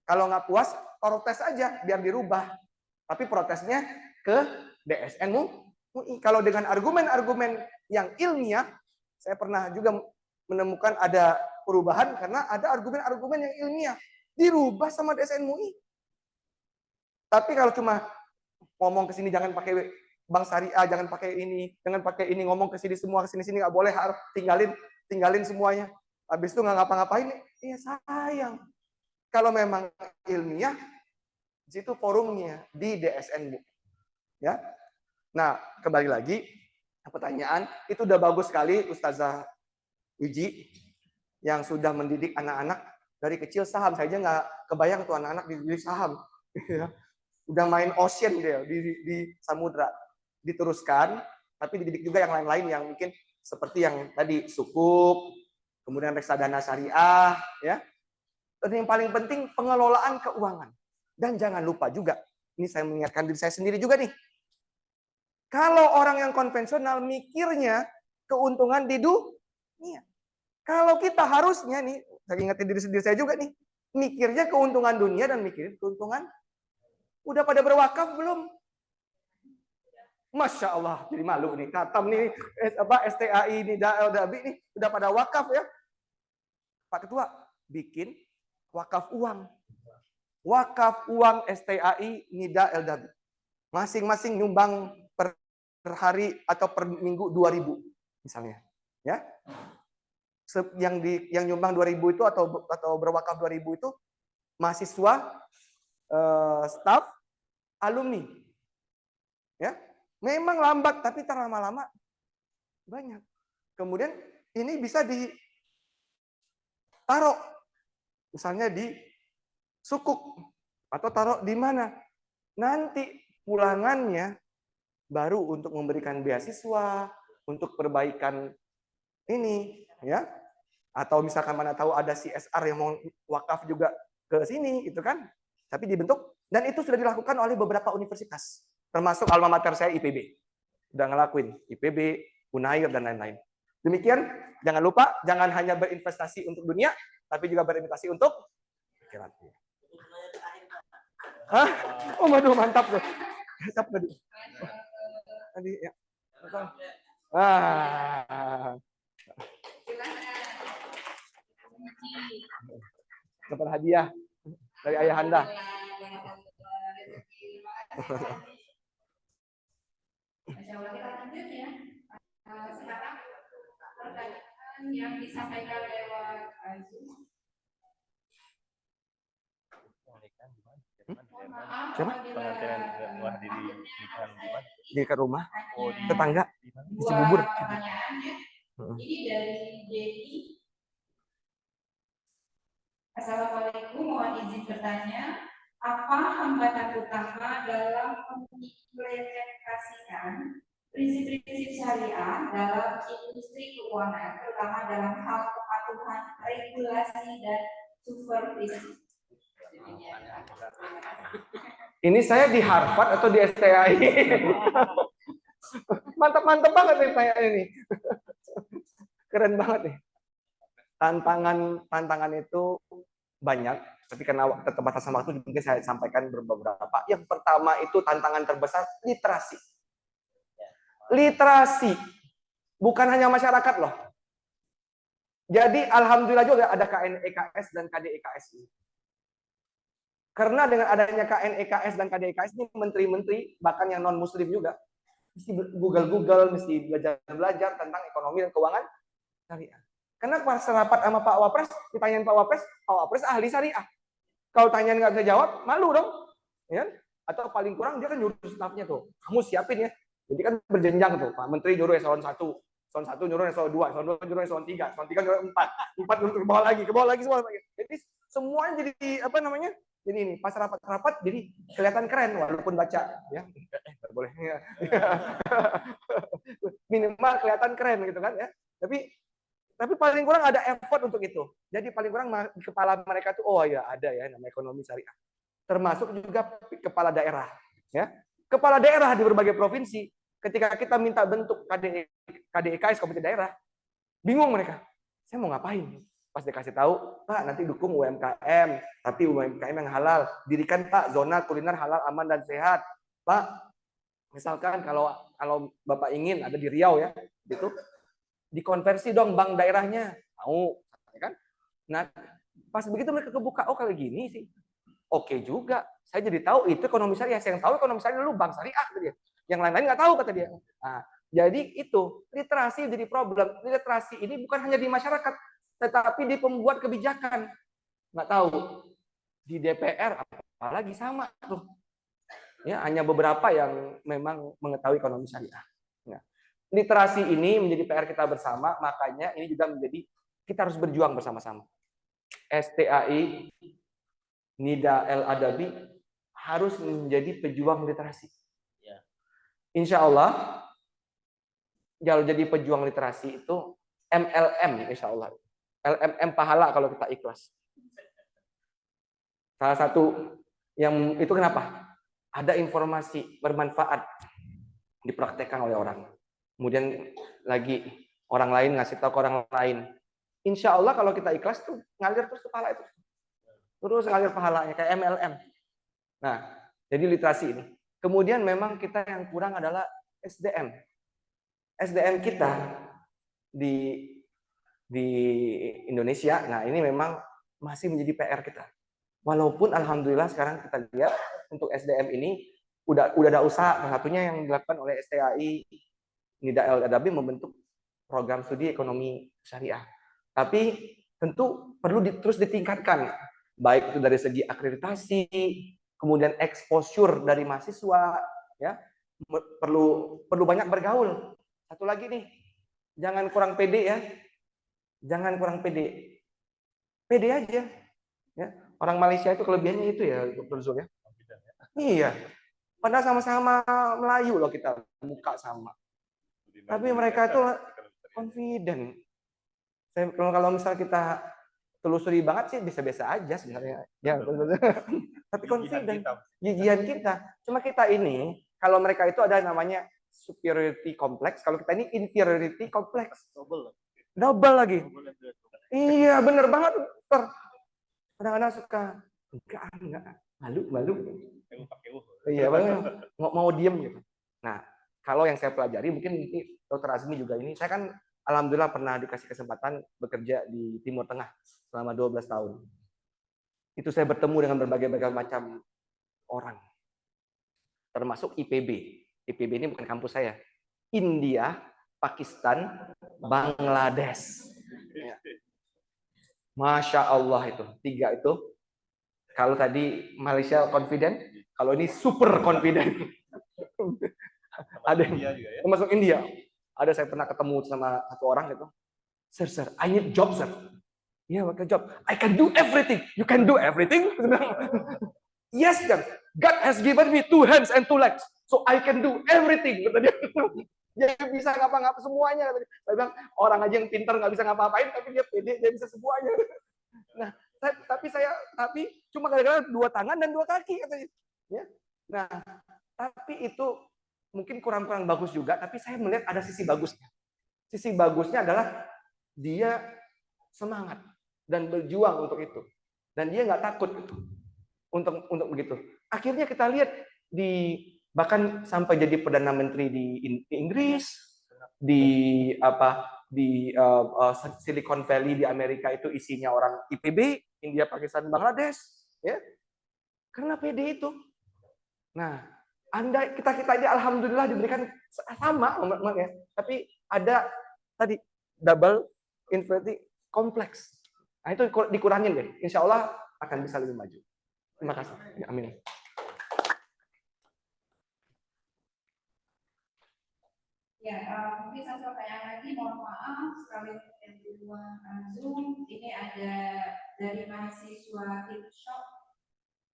Kalau nggak puas, protes aja biar dirubah. Tapi protesnya ke DSN MUI. Kalau dengan argumen-argumen yang ilmiah, saya pernah juga menemukan ada perubahan karena ada argumen-argumen yang ilmiah. Dirubah sama DSN MUI. Tapi kalau cuma ngomong ke sini jangan pakai bank syariah, jangan pakai ini, ngomong ke sini semua, ke sini nggak boleh, harus tinggalin semuanya. Habis itu nggak ngapa-ngapain, ya sayang. Kalau memang ilmiah, di situ forumnya di DSN MUI. Ya. Nah, kembali lagi pertanyaan, itu udah bagus sekali Ustazah Wiji yang sudah mendidik anak-anak dari kecil saham. Saya aja nggak kebayang tuh anak-anak dididik saham. Udah main ocean dia di samudra. Diteruskan, tapi dididik juga yang lain-lain yang mungkin seperti yang tadi sukuk, kemudian reksadana syariah, ya. Dan yang paling penting pengelolaan keuangan. Dan jangan lupa juga, ini saya mengingatkan diri saya sendiri juga nih. Kalau orang yang konvensional mikirnya keuntungan di dunia. Kalau kita harusnya nih, saya ingatin diri sendiri saya juga nih, mikirnya keuntungan dunia dan mikirin keuntungan. Udah pada berwakaf belum? Masya Allah, jadi malu nih. Katam nih, STAI ini, LDABI nih, udah pada wakaf ya. Pak Ketua, bikin wakaf uang. Wakaf uang STAI, NIDA, LDABI. Masing-masing nyumbang per hari atau per minggu 2.000 misalnya. Ya. Yang nyumbang 2.000 itu atau berwakaf 2.000 itu mahasiswa, staf, alumni. Ya. Memang lambat tapi lama-lama banyak. Kemudian ini bisa ditaruh misalnya di sukuk atau taruh di mana? Nanti pulangannya baru untuk memberikan beasiswa, untuk perbaikan ini, ya. Atau misalkan mana tahu ada CSR yang mau wakaf juga ke sini, gitu kan. Tapi dibentuk, dan itu sudah dilakukan oleh beberapa universitas, termasuk alma mater saya IPB. Udah ngelakuin, IPB, Unair, dan lain-lain. Demikian, jangan lupa, jangan hanya berinvestasi untuk dunia, tapi juga berinvestasi untuk akhirat. Hah? Oh, waduh, mantap tuh. Mantap tadi. Tadi ya. Dapat hadiah dari ayahanda. Kita lanjut ya. Sekarang pertanyaan yang disampaikan lewat Zoom. Siapa? Di dekat rumah, tetangga, di Cibubur. Ini dari Dedi. Assalamualaikum, mohon izin bertanya, apa hambatan utama dalam mengimplementasikan prinsip-prinsip syariah dalam industri keuangan, terutama dalam hal kepatuhan regulasi dan supervisi? Ini saya di Harvard atau di STAI? Mantap-mantap banget nih saya ini. Keren banget nih. Tantangan itu banyak, tapi karena keterbatasan waktu mungkin saya sampaikan beberapa. Yang pertama itu tantangan terbesar literasi. Literasi bukan hanya masyarakat loh. Jadi alhamdulillah juga ada KNEKS dan KDEKS ini. Karena dengan adanya KNEKS dan KDEKS ini menteri-menteri bahkan yang non muslim juga mesti Google, mesti belajar tentang ekonomi dan keuangan syariah. Karena pas rapat sama Pak Wapres, ditanyain Pak Wapres ahli syariah. Kalau tanyain nggak bisa jawab, malu dong. Ya? Atau paling kurang dia kan nyuruh stafnya tuh, kamu siapin ya. Jadi kan berjenjang tuh, Pak Menteri nyuruh eselon 1, eselon 1 nyuruh eselon 2, eselon 2 nyuruh eselon 3, eselon 3 nyuruh 4, 4 nyuruh ke bawah lagi semua. Jadi semuanya jadi apa namanya? Jadi ini pas rapat-rapat jadi kelihatan keren walaupun baca ya. Boleh ya. Minimal kelihatan keren gitu kan ya. Tapi paling kurang ada effort untuk itu. Jadi paling kurang di kepala mereka tuh oh ya ada ya nama ekonomi syariah. Termasuk juga kepala daerah ya. Kepala daerah di berbagai provinsi ketika kita minta bentuk KDEKS komite daerah bingung mereka. Saya mau ngapain? Pas dikasih tahu, Pak nanti dukung UMKM, tapi UMKM yang halal. Dirikan Pak zona kuliner halal aman dan sehat. Pak, misalkan kalau Bapak ingin ada di Riau ya, gitu. Dikonversi dong bank daerahnya. Mau, kan? Nah, pas begitu mereka kebuka, oh kalau gini sih. Oke juga. Saya jadi tahu itu ekonomi syariah. Saya yang tahu ekonomi syariah dulu bank syariah kata dia. Yang lain-lain nggak tahu kata dia. Nah, jadi itu literasi jadi problem. Literasi ini bukan hanya di masyarakat, tetapi di pembuat kebijakan. Nggak tahu. Di DPR apalagi sama tuh. Ya, hanya beberapa yang memang mengetahui ekonomi syariah. Ya. Literasi ini menjadi PR kita bersama, makanya ini juga menjadi kita harus berjuang bersama-sama. STAI, Nida El Adabi harus menjadi pejuang literasi. Insya Allah, kalau jadi pejuang literasi itu MLM, insya Allah. LMM pahala kalau kita ikhlas. Salah satu yang itu kenapa? Ada informasi bermanfaat dipraktekkan oleh orang. Kemudian lagi orang lain ngasih tahu ke orang lain. Insya Allah kalau kita ikhlas tuh ngalir terus ke pahala itu. Terus ngalir pahalanya kayak MLM. Nah, jadi literasi ini. Kemudian memang kita yang kurang adalah SDM. SDM kita di Indonesia, nah ini memang masih menjadi PR kita. Walaupun alhamdulillah sekarang kita lihat untuk SDM ini udah ada usaha, salah satunya yang dilakukan oleh STAI Nida El Adabi membentuk program studi ekonomi syariah. Tapi tentu perlu terus ditingkatkan, baik itu dari segi akreditasi, kemudian exposure dari mahasiswa, ya perlu banyak bergaul. Satu lagi nih, jangan kurang pede ya. Jangan kurang pede. Pede aja. Ya. Orang Malaysia itu kelebihannya itu ya, Dr. Zul ya. Iya. Padahal sama-sama Melayu loh kita, muka sama. Tapi mereka itu confident. Kalau misal kita telusuri banget sih biasa-biasa aja sebenarnya. Ya, tapi confident. Gigian kita. Cuma kita ini, kalau mereka itu ada namanya superiority complex, kalau kita ini inferiority complex. Double lagi. Iya, bener banget. Kadang-kadang suka enggak, malu. Iya, mau diem gitu. Nah, kalau yang saya pelajari mungkin Dr. Azmi juga ini, saya kan alhamdulillah pernah dikasih kesempatan bekerja di Timur Tengah selama 12 tahun. Itu saya bertemu dengan berbagai macam orang. Termasuk IPB. IPB ini bukan kampus saya. India, Pakistan, Bangladesh. Ya. Masya Allah itu. 3 itu. Kalau tadi Malaysia confident, kalau ini super confident. Ada yang termasuk India. Ada saya pernah ketemu sama satu orang gitu. Sir, I need job, sir. Yeah, what a job? I can do everything. You can do everything? Yes, sir. God has given me 2 hands and 2 legs, so I can do everything. Kata dia. Dia bisa ngapa-ngapa semuanya. Saya bilang orang aja yang pintar nggak bisa ngapa-ngapain, tapi dia pede, dia bisa semuanya. Nah, tapi cuma gara-gara 2 tangan dan 2 kaki katanya. Ya. Nah, tapi itu mungkin kurang bagus juga, tapi saya melihat ada sisi bagusnya. Sisi bagusnya adalah dia semangat dan berjuang untuk itu, dan dia nggak takut untuk begitu. Akhirnya kita lihat bahkan sampai jadi perdana menteri di Inggris, di Silicon Valley di Amerika itu isinya orang IPB, India, Pakistan, Bangladesh, ya, karena PD itu. Nah, kita ini alhamdulillah diberikan sama, ya, tapi ada tadi double inferiority complex. Nah, itu dikurangin deh. Insya Allah akan bisa lebih maju. Terima kasih. Ya, amin. Ya, mungkin satu pertanyaan lagi. Mohon maaf sekali yang di ruang Zoom ini ada dari mahasiswa Hipshop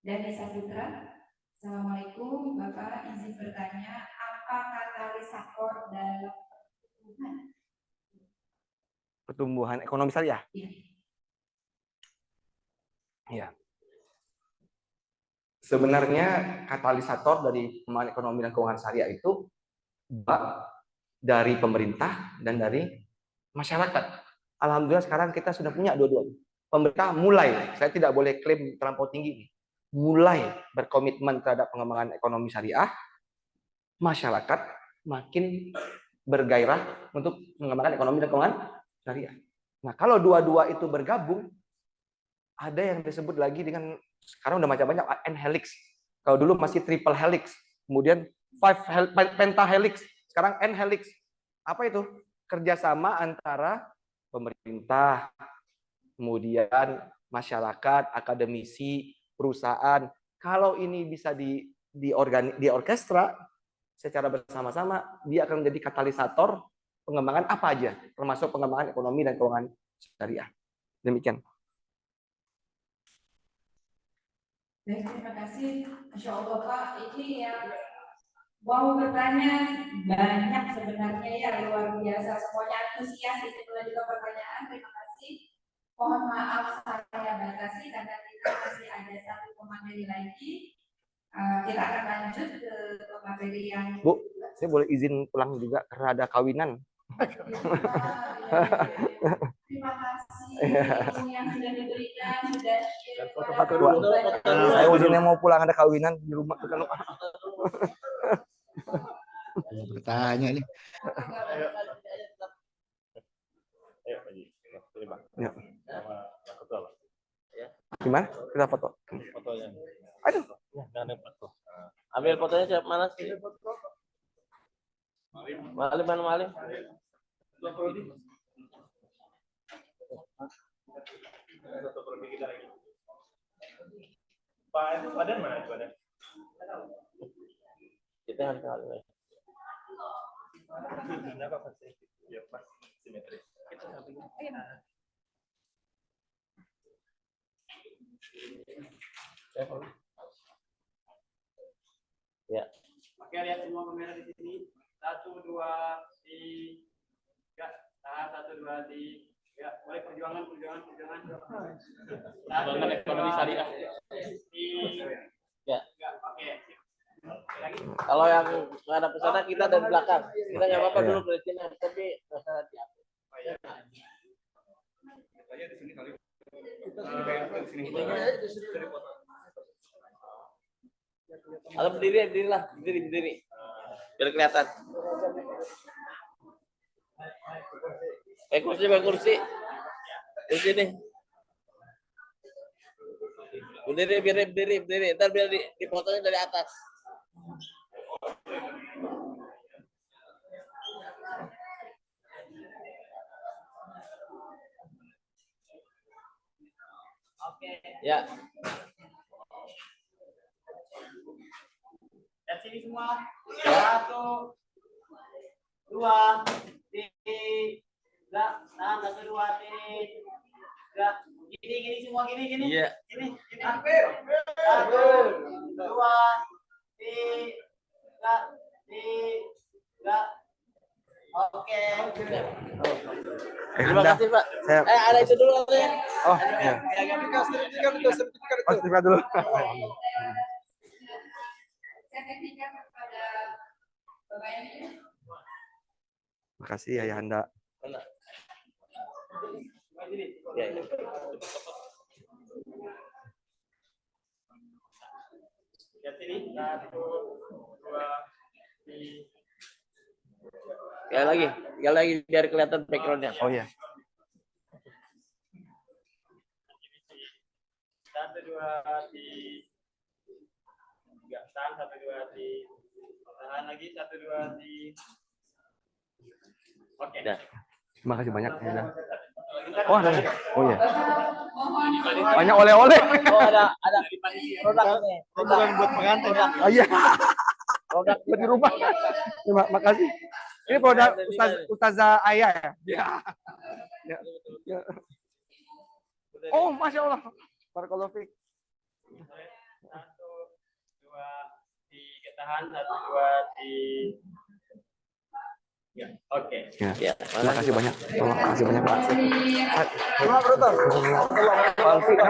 dan Desa Putra. Assalamualaikum, Bapak izin bertanya, apa katalisator dalam pertumbuhan ekonomi syariah? Iya. Sebenarnya katalisator dari pengembangan ekonomi dan keuangan syariah itu dari pemerintah dan dari masyarakat. Alhamdulillah sekarang kita sudah punya dua-duanya. Pemerintah mulai, saya tidak boleh klaim terlampau tinggi, mulai berkomitmen terhadap pengembangan ekonomi syariah. Masyarakat makin bergairah untuk mengembangkan ekonomi dan keuangan syariah. Nah, kalau dua-dua itu bergabung, ada yang disebut lagi dengan sekarang udah macam-macam N-helix. Kalau dulu masih triple helix, kemudian pentahelix, sekarang N-helix. Apa itu? Kerjasama antara pemerintah, kemudian masyarakat, akademisi, perusahaan. Kalau ini bisa diorkestra secara bersama-sama, dia akan menjadi katalisator pengembangan apa aja, termasuk pengembangan ekonomi dan keuangan syariah. Demikian. Baik, terima kasih. Masya Allah Pak, ini yang mau bertanya banyak sebenarnya ya, luar biasa. Semuanya antusias, itu juga pertanyaan. Terima kasih. Mohon maaf saya batasi karena kita masih ada 1 pemateri lagi. Kita akan lanjut ke pemateri yang Bu, saya boleh izin pulang juga karena ada kawinan. Terima kasih yang sudah diberikan, sudah share. Saya ujinya mau pulang, ada kawinan di rumah. Bertanya nih. Ya. Gimana? Kita foto. Fotonya. Aduh. Ambil fotonya siapa mana sih? Malim. Pak, itu badan mana badan? Kita harus kali. Kenapa pasti? Ya pas simetris. Ya. Oke, lihat semua kamera di sini. 1, 2, 3. Tahan 1, 2, 3. Boleh perjuangan. Perjuangan ekonomi syariah. Ya. Oke. Kalau yang ada pesona kita dari belakang. Kita nggak apa-apa dulu dari sini, tapi masalah di atas. Di sini kali. Atau berdiri. Biar kelihatan. Kursi. Kursi nih. Berdiri. Ntar biar dipotongnya dari atas. Oke. Ya. Lihat sini semua. 1, 2, 3. Tahan 1, 2, 3. Gini semua gini. Iya. Gini. 1, 2, 3. Oke. Terima kasih, Pak. Ada itu dulu ya. Oh, iya. Sertifikat dulu. Sertifikat kepada Bapak ini. Makasih Ayahanda. Ya. Lihat sini. 1, 2, 3. Sekali lagi biar kelihatan backgroundnya. Oh iya. 1, 2, 3. Tahan 1, 2, 3. Tahan lagi 1, 2, 3. Oke. Terima kasih banyak Ayahanda. Oh ada. Oh iya. Banyak oleh-oleh. Oh ada produknya. Produk buat pengantin. Oh iya. Produk di rumah. Terima kasih. Ini produk Ustazah Ayah ya? Ya. Oh, Masya Allah. Barakallahu fiik. 1, 2, 3. Tahan 1, 2, 3. Ya, oke. Ya. Terima kasih banyak. Terima kasih banyak Pak.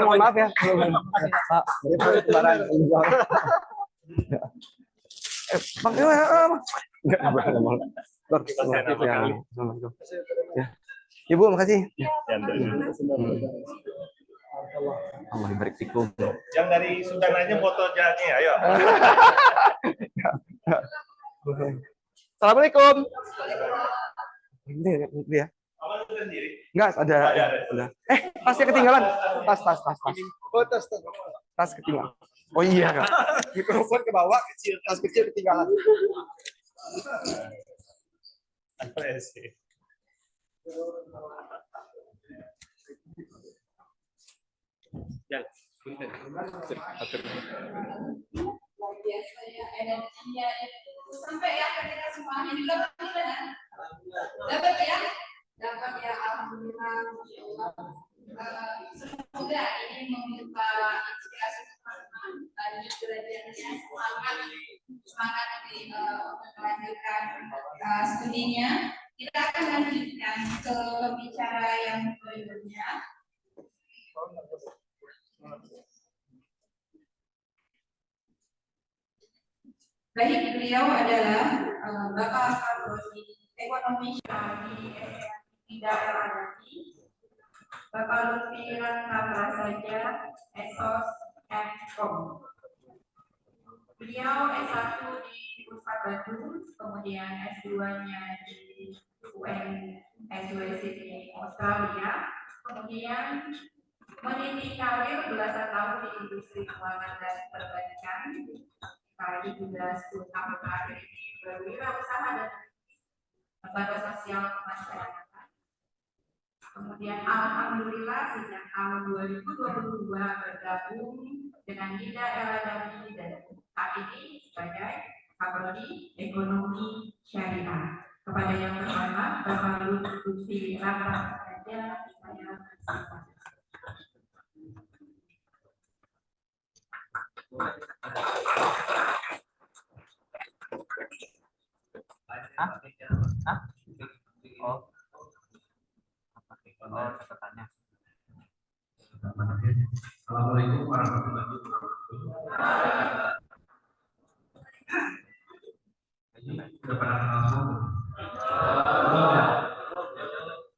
Mohon maaf ya. Pak, Ibu, makasih. Allah barik fikum. Yang dari Sudan aja foto jalannya, ayo. Assalamualaikum. Ini ya. Enggak ada. Udah. Tasnya ketinggalan. Tas. Oh, tas. Tas ketinggalan. Oh iya, Kak. Mikrofon ke bawah kecil, tas kecil ketinggalan. Apa ya sih? Ya, punten. Luar biasa ya energinya itu sampai ya ketika semuanya juga dapat ya alhamdulillah. Semoga ini membuka inspirasi teman-teman lanjut belajarnya, semangat di melanjutkan studinya. Kita akan lanjutkan ke pembicara yang berikutnya. Baik, beliau adalah Bapak Farozi, ekonomi syariah di daerah Adabi. Bapak Lutfi Rantapra saja, Esos M.Com. Beliau S1 di Unpad Bandung, kemudian S2-nya di UNSW Sydney, Australia, kemudian meniti karir belasan tahun di industri keuangan dan perbankan. Kali juga 10 tahun terakhir ini berwirausaha dan lembaga sosial kemasyarakatan. Kemudian alhamdulillah sejak tahun 2022 bergabung dengan Nida El-Adabi dan saat ini sebagai Kapolri Ekonomi Syariah. Kepada yang terhormat Bapak Lutfi Rantapra saja saya persilakan. lewat catatannya. Assalamualaikum warahmatullahi wabarakatuh. Sudah pada kenal semua?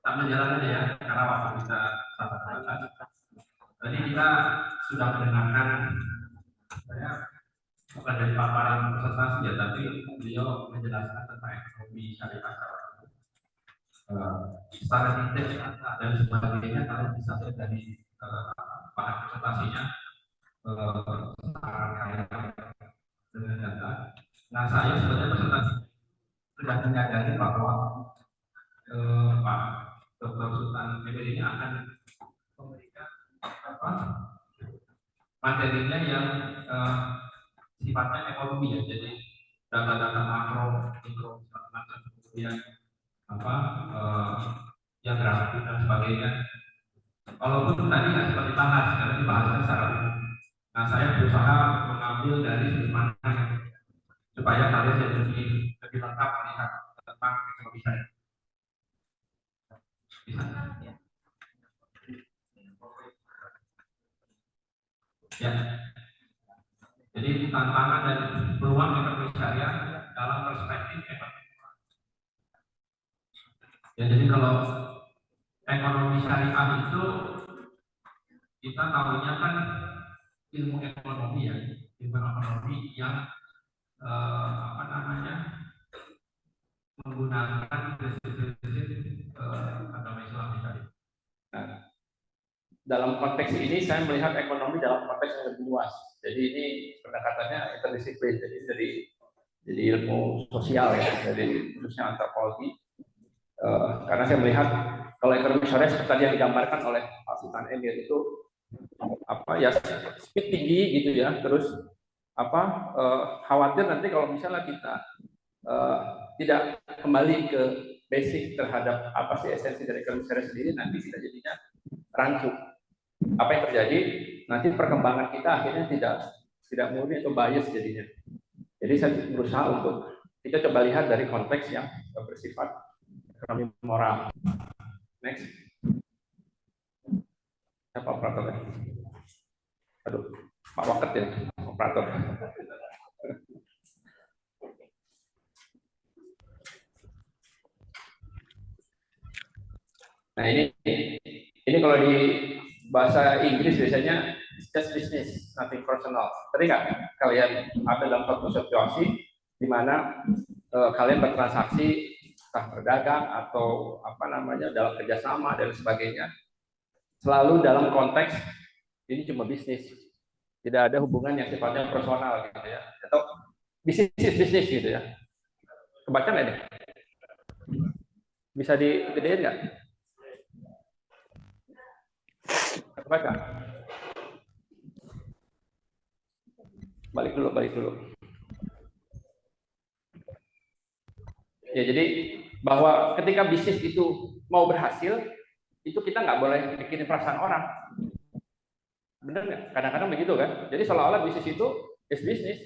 Tak menjalankan ya, karena waktu kita sangat terbatas. Tadi kita sudah mendengarkan, saya bukan dari paparan presentasi ya, tapi beliau menjelaskan tentang ekonomi syariah secara detail dan sebagainya. Kalau bisa dari bahan presentasinya secara kaya dengan data. Nah, saya sebenarnya presentasi sudah menyadari bahwa Pak Dr. Sultan Emir ini akan memberikan materinya yang sifatnya ekonomi ya, jadi data-data makro, mikro, macam kemudian yang grafik dan sebagainya. Walaupun tadi nggak sempat dibahas karena dibahasnya secara umum. Nah, saya berusaha mengambil dari sudut pandang supaya kalian jadi lebih lengkap melihat tentang ekonomi saya. Bisa? Ya. Jadi tantangan dan peluang ekonomi syariah dalam perspektif ekonomi. Ya, jadi kalau ekonomi syariah itu kita tahunya kan ilmu ekonomi ya, ilmu ekonomi yang menggunakan prinsip-prinsip agama Islam syariah. Nah, dalam konteks ini saya melihat ekonomi dalam konteks yang lebih luas. Jadi ini pendekatannya interdisiplin, jadi ilmu sosial ya, jadi khususnya antropologi. Karena saya melihat kalau ekonomi syariah seperti tadi yang digambarkan oleh Pak Sultan Emir itu speed tinggi gitu ya, terus khawatir nanti kalau misalnya kita tidak kembali ke basic terhadap apa sih esensi dari ekonomi syariah sendiri, nanti kita jadinya rancu. Apa yang terjadi nanti perkembangan kita akhirnya tidak murni atau bias jadinya. Jadi saya berusaha untuk kita coba lihat dari konteks yang bersifat ekonomi moral. Next. Siapa operatornya? Aduh, Pak Waket ya, operator. Nah ini kalau di bahasa Inggris biasanya just business, nothing personal. Tadi nggak kalian ada dalam satu situasi di mana kalian bertransaksi, entah berdagang atau dalam kerjasama dan sebagainya, selalu dalam konteks ini cuma bisnis, tidak ada hubungan yang sifatnya personal gitu ya, atau bisnis gitu ya. Kebaca nggak nih? Bisa digedein nggak? Kebaca? Balik dulu. Ya, jadi bahwa ketika bisnis itu mau berhasil, itu kita nggak boleh mikirin perasaan orang. Bener nggak? Kadang-kadang begitu kan? Jadi seolah-olah bisnis itu is bisnis.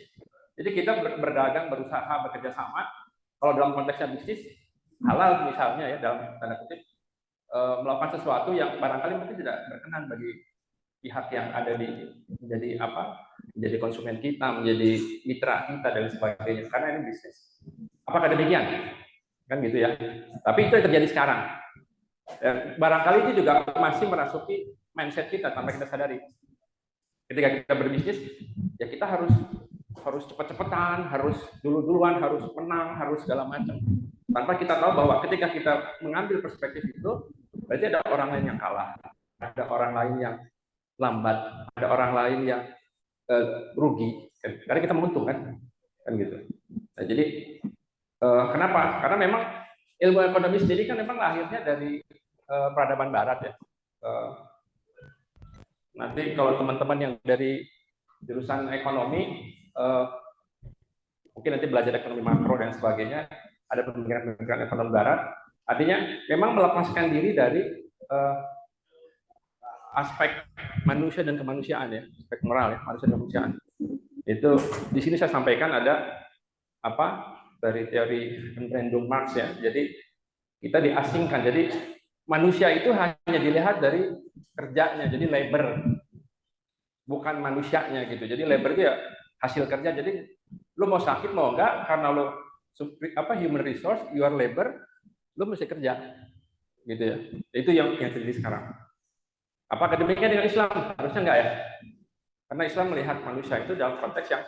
Jadi kita berdagang, berusaha, bekerja sama. Kalau dalam konteksnya bisnis, halal misalnya ya, dalam tanda kutip, melakukan sesuatu yang barangkali mungkin tidak berkenan bagi pihak yang ada menjadi konsumen kita, menjadi mitra kita dan sebagainya, karena ini bisnis. Apakah demikian? Kan gitu ya. Tapi itu yang terjadi sekarang. Dan barangkali itu juga masih merasuki mindset kita tanpa kita sadari. Ketika kita berbisnis, ya kita harus cepat-cepatan, harus duluan, harus menang, harus segala macam. Tanpa kita tahu bahwa ketika kita mengambil perspektif itu, berarti ada orang lain yang kalah, ada orang lain yang lambat, ada orang lain yang rugi. Karena kita menguntung kan gitu. Nah, jadi kenapa? Karena memang ilmu ekonomi sendiri kan memang lahirnya dari peradaban Barat ya. Nanti kalau teman-teman yang dari jurusan ekonomi mungkin nanti belajar ekonomi makro dan sebagainya, ada pemikiran-pemikiran ekonomi Barat. Artinya memang melepaskan diri dari aspek manusia dan kemanusiaan ya, aspek moral ya, manusia dan kemanusiaan. Itu di sini saya sampaikan ada dari teori Emprendung Marx ya. Jadi kita diasingkan. Jadi manusia itu hanya dilihat dari kerjanya, jadi labor, bukan manusianya gitu. Jadi labor itu ya hasil kerja. Jadi lu mau sakit mau enggak, karena lu human resource, you are labor, lu mesti kerja, gitu ya. Itu yang terjadi sekarang. Apakah demikian dengan Islam? Harusnya enggak ya. Karena Islam melihat manusia itu dalam konteks yang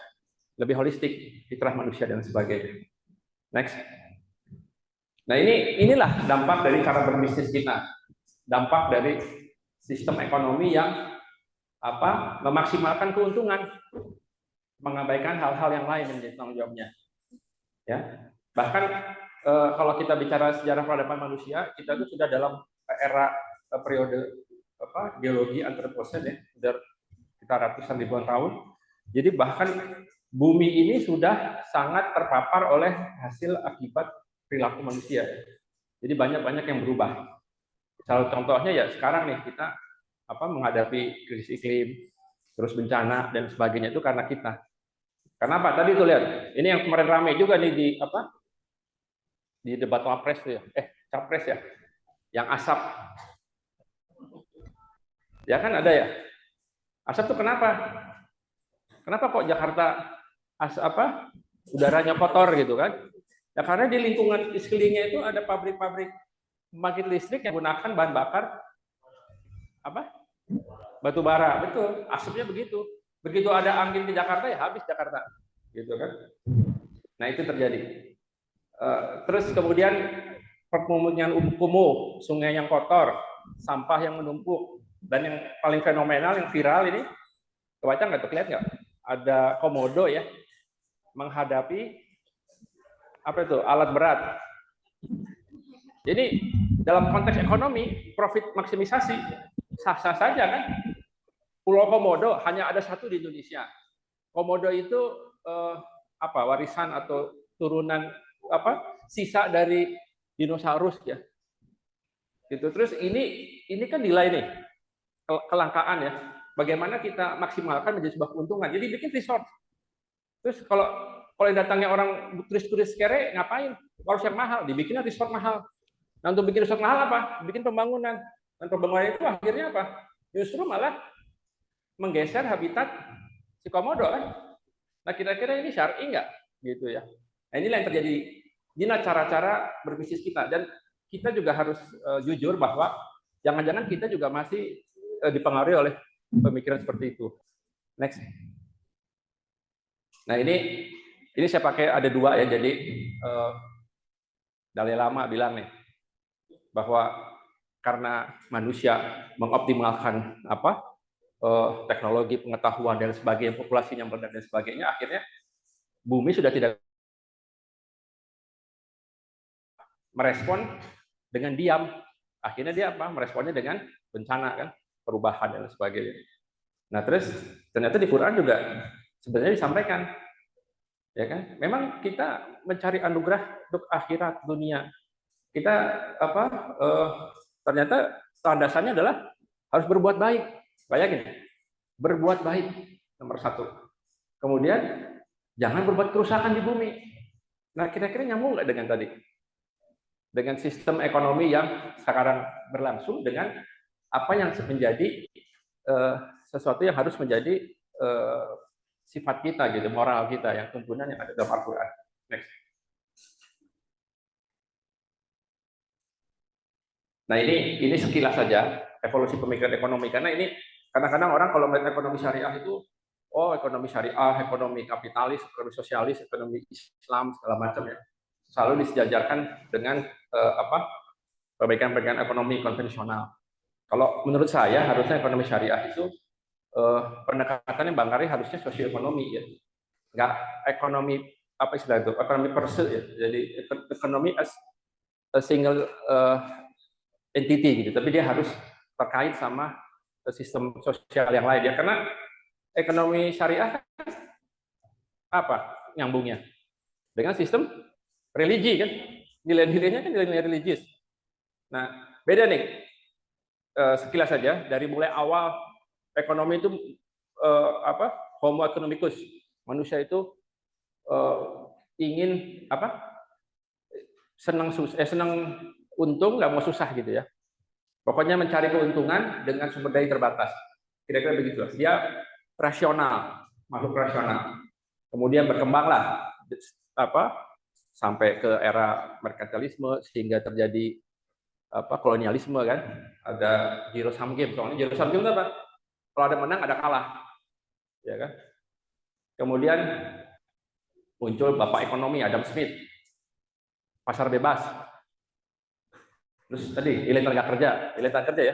lebih holistik, fitrah manusia dan sebagainya. Next. Nah inilah dampak dari cara berbisnis kita, dampak dari sistem ekonomi yang memaksimalkan keuntungan, mengabaikan hal-hal yang lain yang menjadi tanggung jawabnya. Ya, bahkan kalau kita bicara sejarah peradaban manusia, kita itu sudah dalam era periode geologi antroposen ya, sudah kita ratusan ribuan tahun. Jadi bahkan bumi ini sudah sangat terpapar oleh hasil akibat perilaku manusia. Jadi banyak yang berubah. Salah contohnya ya sekarang nih kita menghadapi krisis iklim, terus bencana dan sebagainya itu karena kita. Kenapa? Tadi tuh lihat, ini yang kemarin ramai juga nih di debat Wapres tuh ya, Capres ya, yang asap. Ya kan ada ya. Asap tuh kenapa? Kenapa kok Jakarta udaranya kotor gitu kan? Ya karena di lingkungan sekelilingnya itu ada pabrik-pabrik pembangkit listrik yang menggunakan bahan bakar batu bara, betul. Asapnya begitu. Begitu ada angin di Jakarta ya habis Jakarta, gitu kan? Nah itu terjadi. Terus kemudian pemukiman kumuh, sungai yang kotor, sampah yang menumpuk, dan yang paling fenomenal, yang viral ini, kebaca nggak tuh, lihat nggak? Ada komodo ya menghadapi alat berat. Jadi dalam konteks ekonomi, profit maksimisasi sah-sah saja kan. Pulau Komodo hanya ada satu di Indonesia. Komodo itu warisan atau turunan sisa dari dinosaurus ya. Gitu. Terus ini kan nilai nih kelangkaan ya. Bagaimana kita maksimalkan menjadi sebuah keuntungan. Jadi bikin resort. Terus kalau yang datangnya orang turis-turis kere, ngapain? Harus yang mahal, dibikinnya resort mahal. Nah untuk bikin resort mahal apa? Bikin pembangunan. Dan pembangunan itu akhirnya apa? Justru malah menggeser habitat si komodo kan. Nah kira-kira ini syar'i nggak? Gitu ya. Nah inilah yang terjadi. Inilah cara-cara berbisnis kita. Dan kita juga harus jujur bahwa jangan-jangan kita juga masih dipengaruhi oleh pemikiran seperti itu. Next. Nah ini saya pakai ada dua ya, jadi Dalai Lama bilang nih bahwa karena manusia mengoptimalkan teknologi pengetahuan dan sebagainya, populasinya meledak dan sebagainya, akhirnya bumi sudah tidak merespon dengan diam. Akhirnya dia meresponnya dengan bencana kan, perubahan dan sebagainya. Nah terus ternyata di Quran juga sebenarnya disampaikan. Ya kan? Memang kita mencari anugerah untuk akhirat dunia. Kita ternyata landasannya adalah harus berbuat baik. Bayangin, berbuat baik nomor satu. Kemudian jangan berbuat kerusakan di bumi. Nah kira-kira nyambung nggak dengan tadi? Dengan sistem ekonomi yang sekarang berlangsung dengan apa yang menjadi sesuatu yang harus menjadi sifat kita gitu, moral kita, yang tuntunan yang ada dalam Al-Quran. Next. Nah ini sekilas saja evolusi pemikiran ekonomi, karena ini kadang-kadang orang kalau melihat ekonomi syariah itu, ekonomi syariah, ekonomi kapitalis, ekonomi sosialis, ekonomi Islam segala macam ya, selalu disejajarkan dengan perbaikan ekonomi konvensional. Kalau menurut saya harusnya ekonomi syariah itu pendekatannya Bang Ari harusnya sosioekonomi ya, nggak ekonomi ekonomi per se ya, jadi ekonomi as a single entity gitu, tapi dia harus terkait sama sistem sosial yang lain ya, karena ekonomi syariah nyambungnya dengan sistem religi kan, nilai-nilainya kan nilai-nilai religius. Nah beda nih, sekilas saja dari mulai awal ekonomi itu homo economicus, manusia itu ingin senang untung, nggak mau susah gitu ya. Pokoknya mencari keuntungan dengan sumber daya terbatas. Kira-kira begitu. Dia rasional, makhluk rasional. Kemudian berkembanglah sampai ke era merkantilisme sehingga terjadi kolonialisme kan. Ada zero sum game. Soalnya zero sum game itu apa? Kalau ada menang ada kalah. Ya kan? Kemudian muncul bapak ekonomi Adam Smith. Pasar bebas. Terus tadi nilai tenaga kerja ya.